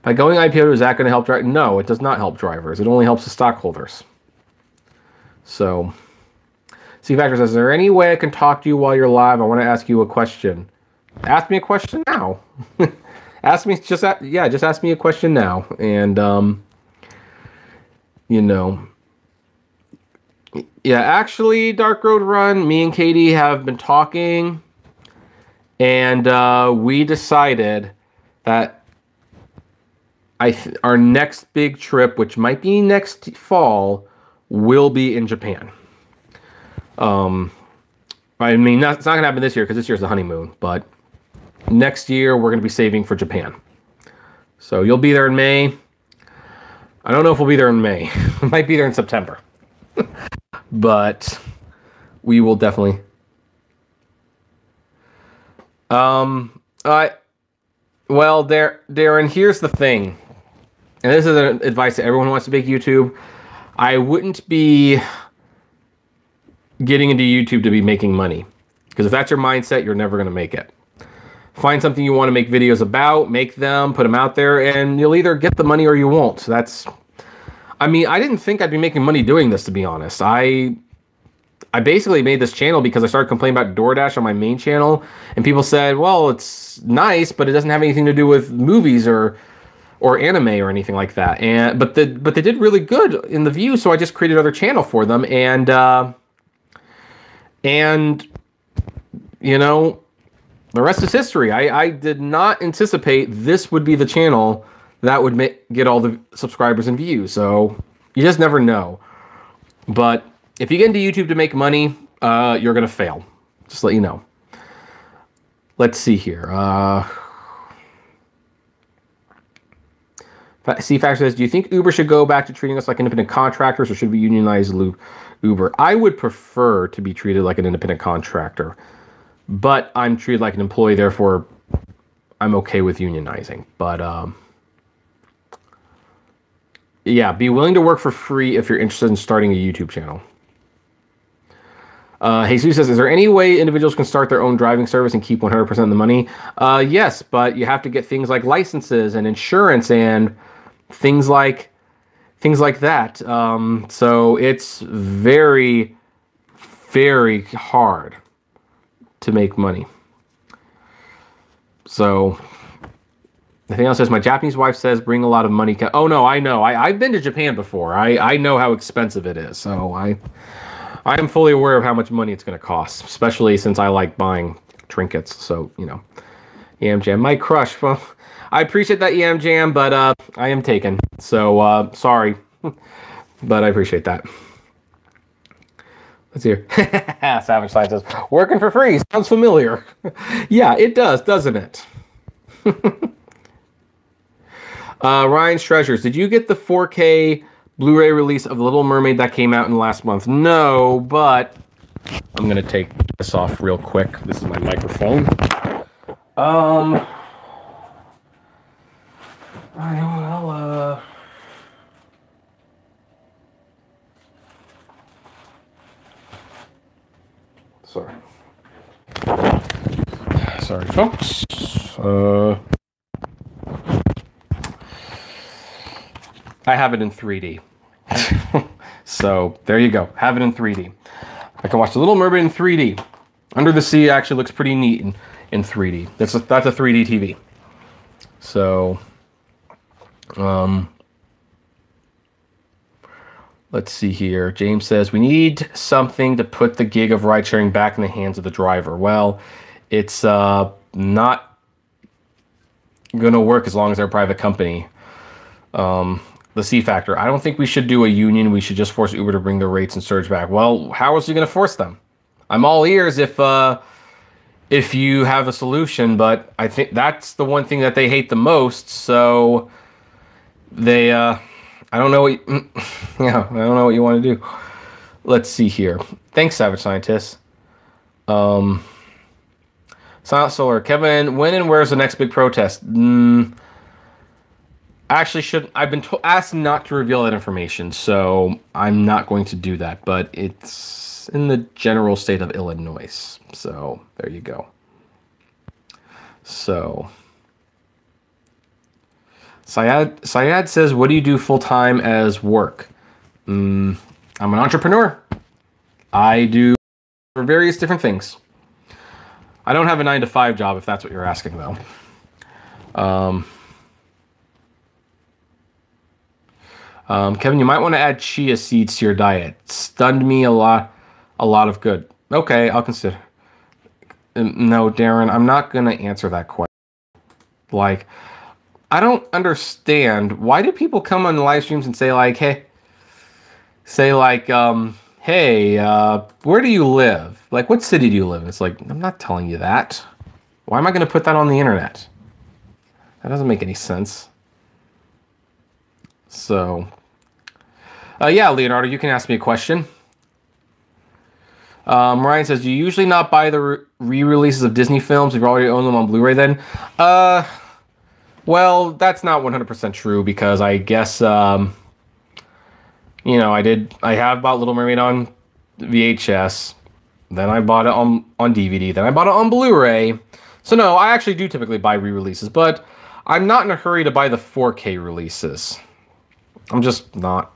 By going IPO, is that going to help drivers? No, it does not help drivers. It only helps the stockholders. So... C Factor says, is there any way I can talk to you while you're live? I want to ask you a question. Ask me a question now. Just ask me a question now. And, yeah, actually, Dark Road Run, me and Katie have been talking, and we decided that our next big trip, which might be next fall, will be in Japan. I mean, it's not going to happen this year because this year's the honeymoon, but next year we're going to be saving for Japan. So you'll be there in May. I don't know if we'll be there in May. We might be there in September. But we will definitely. Well, Darren, here's the thing. And this is an advice to everyone who wants to make YouTube. I wouldn't be getting into YouTube to be making money. Because if that's your mindset, you're never going to make it. Find something you want to make videos about, make them, put them out there, and you'll either get the money or you won't. That's, I mean, I didn't think I'd be making money doing this, to be honest. I basically made this channel because I started complaining about DoorDash on my main channel, and people said, well, it's nice, but it doesn't have anything to do with movies or anime or anything like that. But they did really good in the views, so I just created another channel for them, and you know, the rest is history. I did not anticipate this would be the channel that would get all the subscribers and views. So you just never know. But if you get into YouTube to make money, you're going to fail. Just to let you know. Let's see here. C-Factor says, do you think Uber should go back to treating us like independent contractors, or should we unionize Uber? I would prefer to be treated like an independent contractor. But I'm treated like an employee, therefore I'm okay with unionizing. But yeah, be willing to work for free if you're interested in starting a YouTube channel. Jesus says, is there any way individuals can start their own driving service and keep 100% of the money? Yes, but you have to get things like licenses and insurance and things like that. So it's very, very hard to make money. So the thing else says, my Japanese wife says bring a lot of money. Oh no, I know. I've been to Japan before. I know how expensive it is. So I am fully aware of how much money it's going to cost, especially since I like buying trinkets. So, you know, EM Jam, my crush. Well, I appreciate that, EM Jam, but I am taken. So sorry, but I appreciate that. Let's hear. Savage Science says, working for free sounds familiar. Yeah, it does, doesn't it? Ryan's Treasures. Did you get the 4K Blu-ray release of The Little Mermaid that came out in the last month? No, but I'm going to take this off real quick. This is my microphone. Sorry, folks. I have it in 3D. So there you go. Have it in 3D. I can watch The Little Mermaid in 3D. Under the Sea actually looks pretty neat in 3D. That's a 3D TV. So, let's see here. James says, we need something to put the gig of ride sharing back in the hands of the driver. Well, it's not going to work as long as they're a private company. The C-Factor. I don't think we should do a union. We should just force Uber to bring the rates and surge back. Well, how else are you going to force them? I'm all ears if you have a solution, but I think that's the one thing that they hate the most. So they, I don't know what, yeah, I don't know what you want to do. Let's see here. Thanks, Savage Scientist. Silent Solar. Kevin, when and where's the next big protest? Actually, I've been asked not to reveal that information, so I'm not going to do that. But it's in the general state of Illinois, so there you go. So, Syed says, "What do you do full time as work?" I'm an entrepreneur. I do various different things. I don't have a 9-to-5 job, if that's what you're asking, though. Kevin, you might want to add chia seeds to your diet. Stunned me a lot of good. Okay, I'll consider. No, Darren, I'm not going to answer that question. Like, I don't understand. Why do people come on live streams and say like, hey, hey, where do you live? Like, what city do you live in? It's like, I'm not telling you that. Why am I going to put that on the internet? That doesn't make any sense. So, yeah, Leonardo, you can ask me a question. Ryan says, do you usually not buy the re-releases of Disney films if you already own them on Blu-ray then? Well, that's not 100% true because I guess, you know, I have bought Little Mermaid on VHS, then I bought it on DVD, then I bought it on Blu-ray. So no, I actually do typically buy re-releases, but I'm not in a hurry to buy the 4K releases. I'm just not.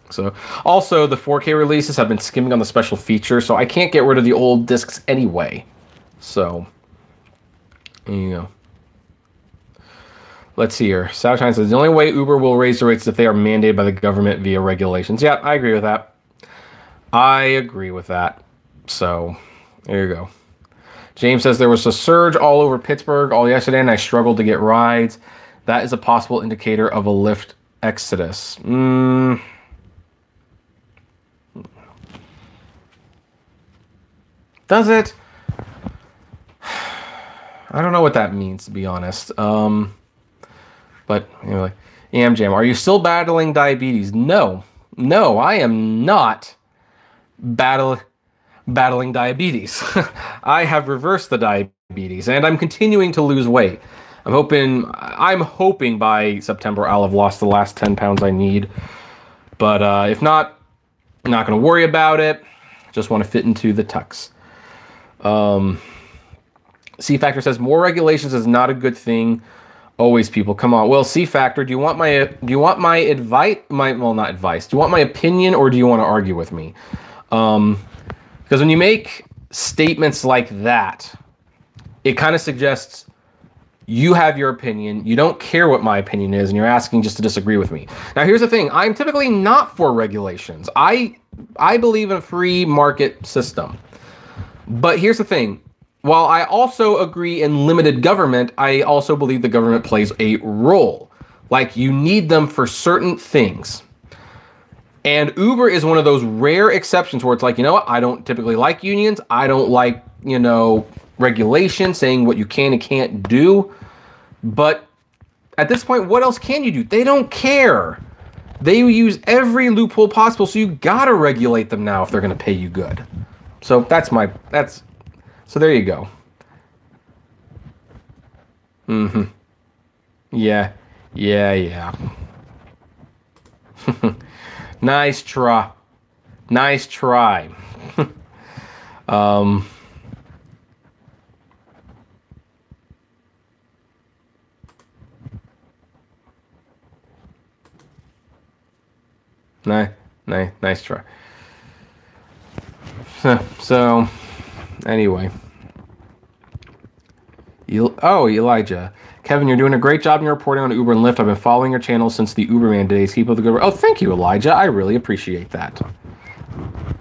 So also the 4K releases have been skimming on the special features, so I can't get rid of the old discs anyway. So, you know. Let's see here. Southshine says, the only way Uber will raise the rates is if they are mandated by the government via regulations. Yeah, I agree with that. I agree with that. So, there you go. James says, there was a surge all over Pittsburgh all yesterday, and I struggled to get rides. That is a possible indicator of a Lyft exodus. Does it? I don't know what that means, to be honest. But anyway, Jam, are you still battling diabetes? No, I am not battling diabetes. I have reversed the diabetes, and I'm continuing to lose weight. I'm hoping by September I'll have lost the last 10 pounds I need. But if not, I'm not going to worry about it. Just want to fit into the tux. C Factor says more regulations is not a good thing. Always, people, come on. Well, C Factor, do you want my advice? Well, not advice. Do you want my opinion, or do you want to argue with me? Because when you make statements like that, it kind of suggests you have your opinion. You don't care what my opinion is, and you're asking just to disagree with me. Now, here's the thing. I'm typically not for regulations. I believe in a free market system. But here's the thing. While I also agree in limited government, I also believe the government plays a role. Like, you need them for certain things. And Uber is one of those rare exceptions where it's like, you know what? I don't typically like unions. I don't like, you know, regulation saying what you can and can't do. But at this point, what else can you do? They don't care. They use every loophole possible, so you gotta regulate them now if they're gonna pay you good. So so there you go. Yeah. Nice try. Nice try. Nice try. So, anyway. Elijah. Kevin, you're doing a great job in your reporting on Uber and Lyft. I've been following your channel since the Uberman days. Keep up the good work. Oh, thank you, Elijah. I really appreciate that.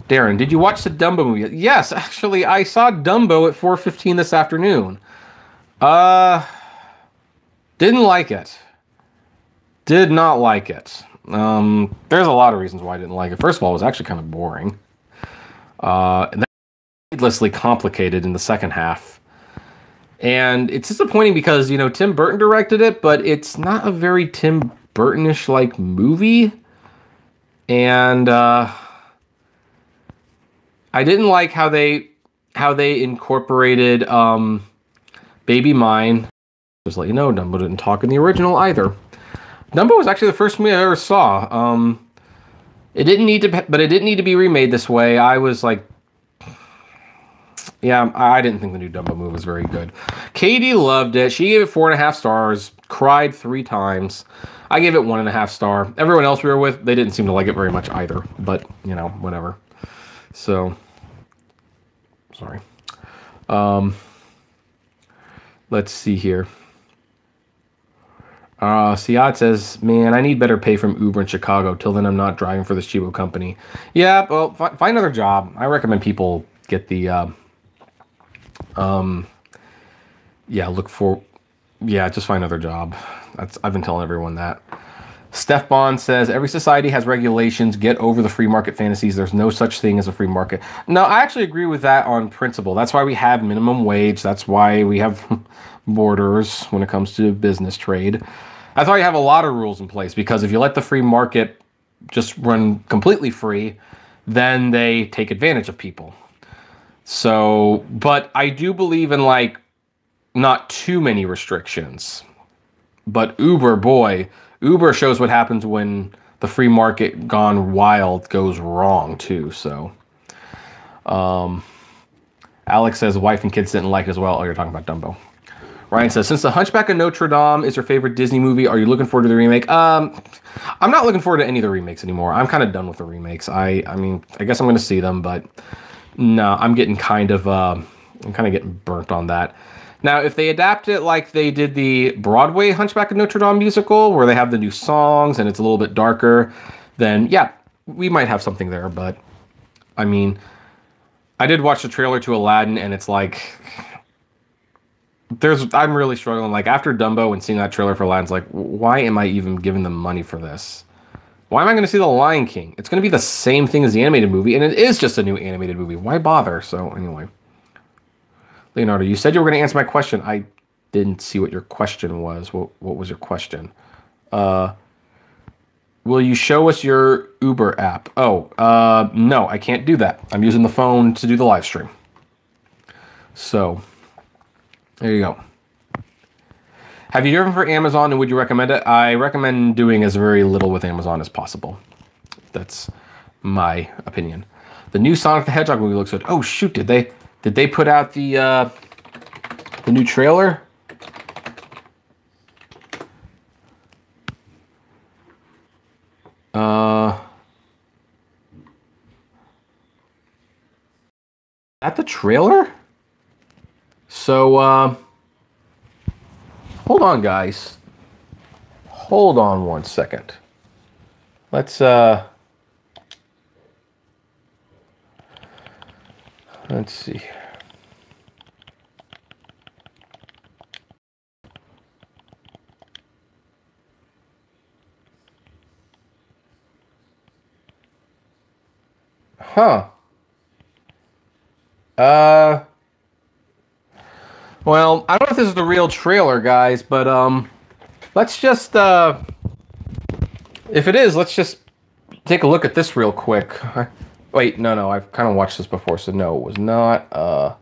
Darren, did you watch the Dumbo movie? Yes, actually, I saw Dumbo at 4:15 this afternoon. Didn't like it. Did not like it. There's a lot of reasons why I didn't like it. First of all, it was actually kind of boring. And then needlessly complicated in the second half. And it's disappointing because, you know, Tim Burton directed it, but it's not a very Tim Burton-ish like movie. And I didn't like how they incorporated Baby Mine. Just let you know, Dumbo didn't talk in the original either. Dumbo was actually the first movie I ever saw. It didn't need to be remade this way. I was like, yeah, I didn't think the new Dumbo movie was very good. Katie loved it. She gave it 4.5 stars, cried 3 times. I gave it 1.5 star. Everyone else we were with, they didn't seem to like it very much either. But, you know, whatever. So, sorry. Let's see here. Siad says, man, I need better pay from Uber in Chicago. Till then, I'm not driving for this cheapo company. Yeah, well, find another job. I recommend people get the, just find another job. I've been telling everyone that. Steph Bond says, every society has regulations. Get over the free market fantasies. There's no such thing as a free market. No, I actually agree with that on principle. That's why we have minimum wage. That's why we have borders when it comes to business trade. That's why you have a lot of rules in place, because if you let the free market just run completely free, then they take advantage of people. So, but I do believe in like not too many restrictions. But Uber, boy, Uber shows what happens when the free market gone wild goes wrong too. So, Alex says wife and kids didn't like it as well. Oh, you're talking about Dumbo. Ryan says, since The Hunchback of Notre Dame is your favorite Disney movie, are you looking forward to the remake? I'm not looking forward to any of the remakes anymore. I'm kind of done with the remakes. I mean, I guess I'm going to see them, but no, I'm getting kind of getting burnt on that. Now, if they adapt it like they did the Broadway Hunchback of Notre Dame musical, where they have the new songs and it's a little bit darker, then yeah, we might have something there. But I mean, I did watch the trailer to Aladdin, and it's like, I'm really struggling. Like after Dumbo and seeing that trailer for Aladdin, it's like, why am I even giving them money for this? Why am I going to see The Lion King? It's going to be the same thing as the animated movie, and it is just a new animated movie. Why bother? So anyway. Leonardo, you said you were going to answer my question. I didn't see what your question was. What was your question? Will you show us your Uber app? Oh, no, I can't do that. I'm using the phone to do the live stream. So, there you go. Have you driven for Amazon, and would you recommend it? I recommend doing as very little with Amazon as possible. That's my opinion. The new Sonic the Hedgehog movie looks good. Oh, shoot, did they put out the new trailer? At the trailer? So, hold on, guys. Hold on one second. Let's see. Huh. Well, I don't know if this is the real trailer, guys, but let's just if it is, let's just take a look at this real quick. Wait, no, I've kind of watched this before, so no, it was not.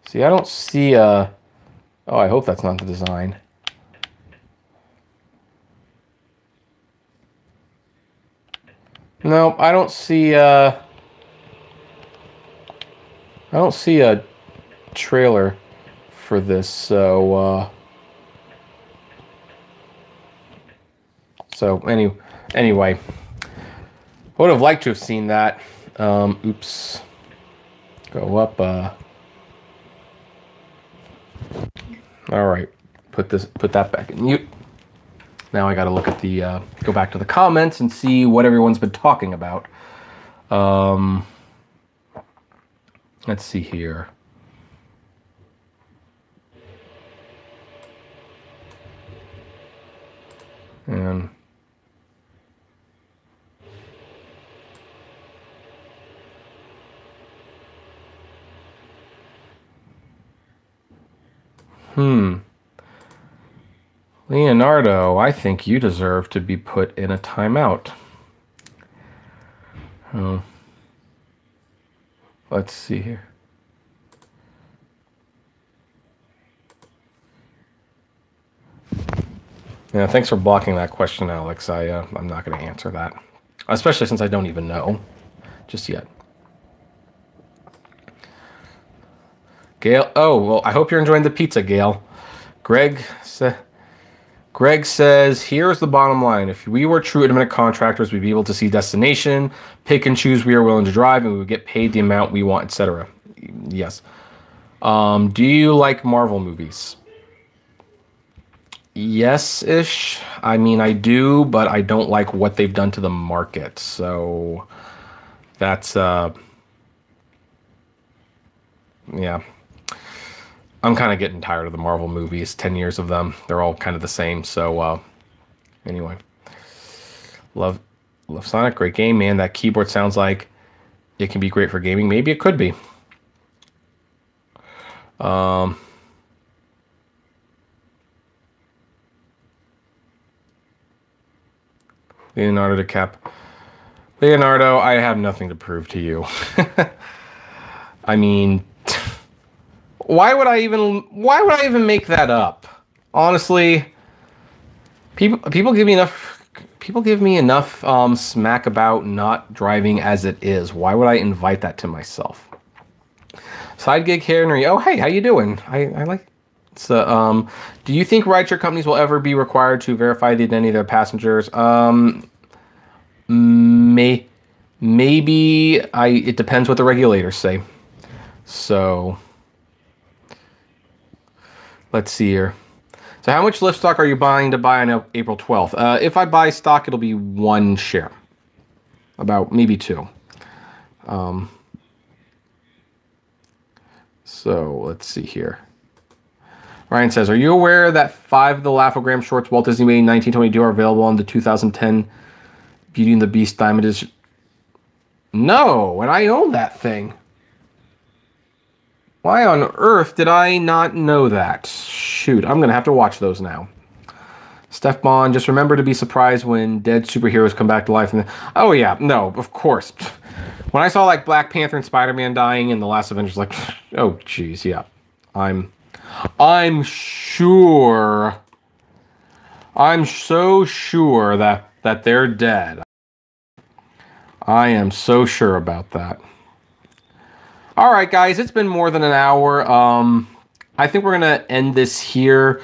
See, I don't see. Oh, I hope that's not the design. No, I don't see. I don't see a trailer for this, so. Anyway, I would have liked to have seen that. Oops. Go up. All right. Put that back in mute. Now I got to look at the go back to the comments and see what everyone's been talking about. Let's see here. And Leonardo, I think you deserve to be put in a timeout. Oh. Let's see here. Yeah, thanks for blocking that question, Alex. I'm not going to answer that, especially since I don't even know just yet. Gail, oh, well, I hope you're enjoying the pizza, Gail. Greg says, here's the bottom line. If we were true independent contractors, we'd be able to see destination, pick and choose we are willing to drive, and we would get paid the amount we want, etc. Yes. Do you like Marvel movies? Yes-ish. I mean, I do, but I don't like what they've done to the market. So that's, yeah. I'm kind of getting tired of the Marvel movies. 10 years of them. They're all kind of the same. So anyway, love Sonic. Great game, man. That keyboard sounds like it can be great for gaming. Maybe it could be. Leonardo DiCap. Leonardo, I have nothing to prove to you. I mean, why would I even make that up? Honestly, people give me enough smack about not driving as it is. Why would I invite that to myself? Side gig Henry. Oh, hey, how you doing? I like. So, do you think rideshare companies will ever be required to verify the identity of their passengers? Maybe. It depends what the regulators say. So, let's see here. So, how much Lyft stock are you buying to buy on April 12th? If I buy stock, it'll be 1 share, about maybe 2. So, let's see here. Ryan says, are you aware that 5 of the Laugh-O-Gram shorts Walt Disney made in 1922 are available on the 2010 Beauty and the Beast Diamond Edition? No, and I own that thing. Why on earth did I not know that? Shoot, I'm going to have to watch those now. Steph Bond, just remember to be surprised when dead superheroes come back to life. Oh, yeah, no, of course. When I saw, like, Black Panther and Spider-Man dying in the last Avengers, like, oh, jeez, yeah. I'm so sure that they're dead. I am so sure about that. All right, guys, it's been more than an hour. I think we're going to end this here.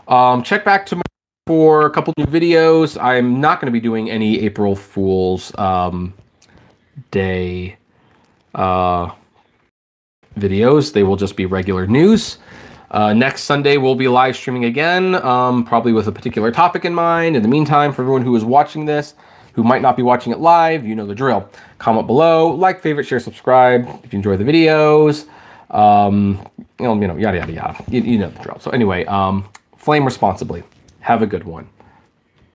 Check back tomorrow for a couple new videos. I'm not going to be doing any April Fool's Day videos. They will just be regular news. Next Sunday, we'll be live streaming again, probably with a particular topic in mind. In the meantime, for everyone who is watching this, who might not be watching it live, you know the drill. Comment below, like, favorite, share, subscribe if you enjoy the videos. Yada, yada, yada. You know the drill. So anyway, flame responsibly. Have a good one.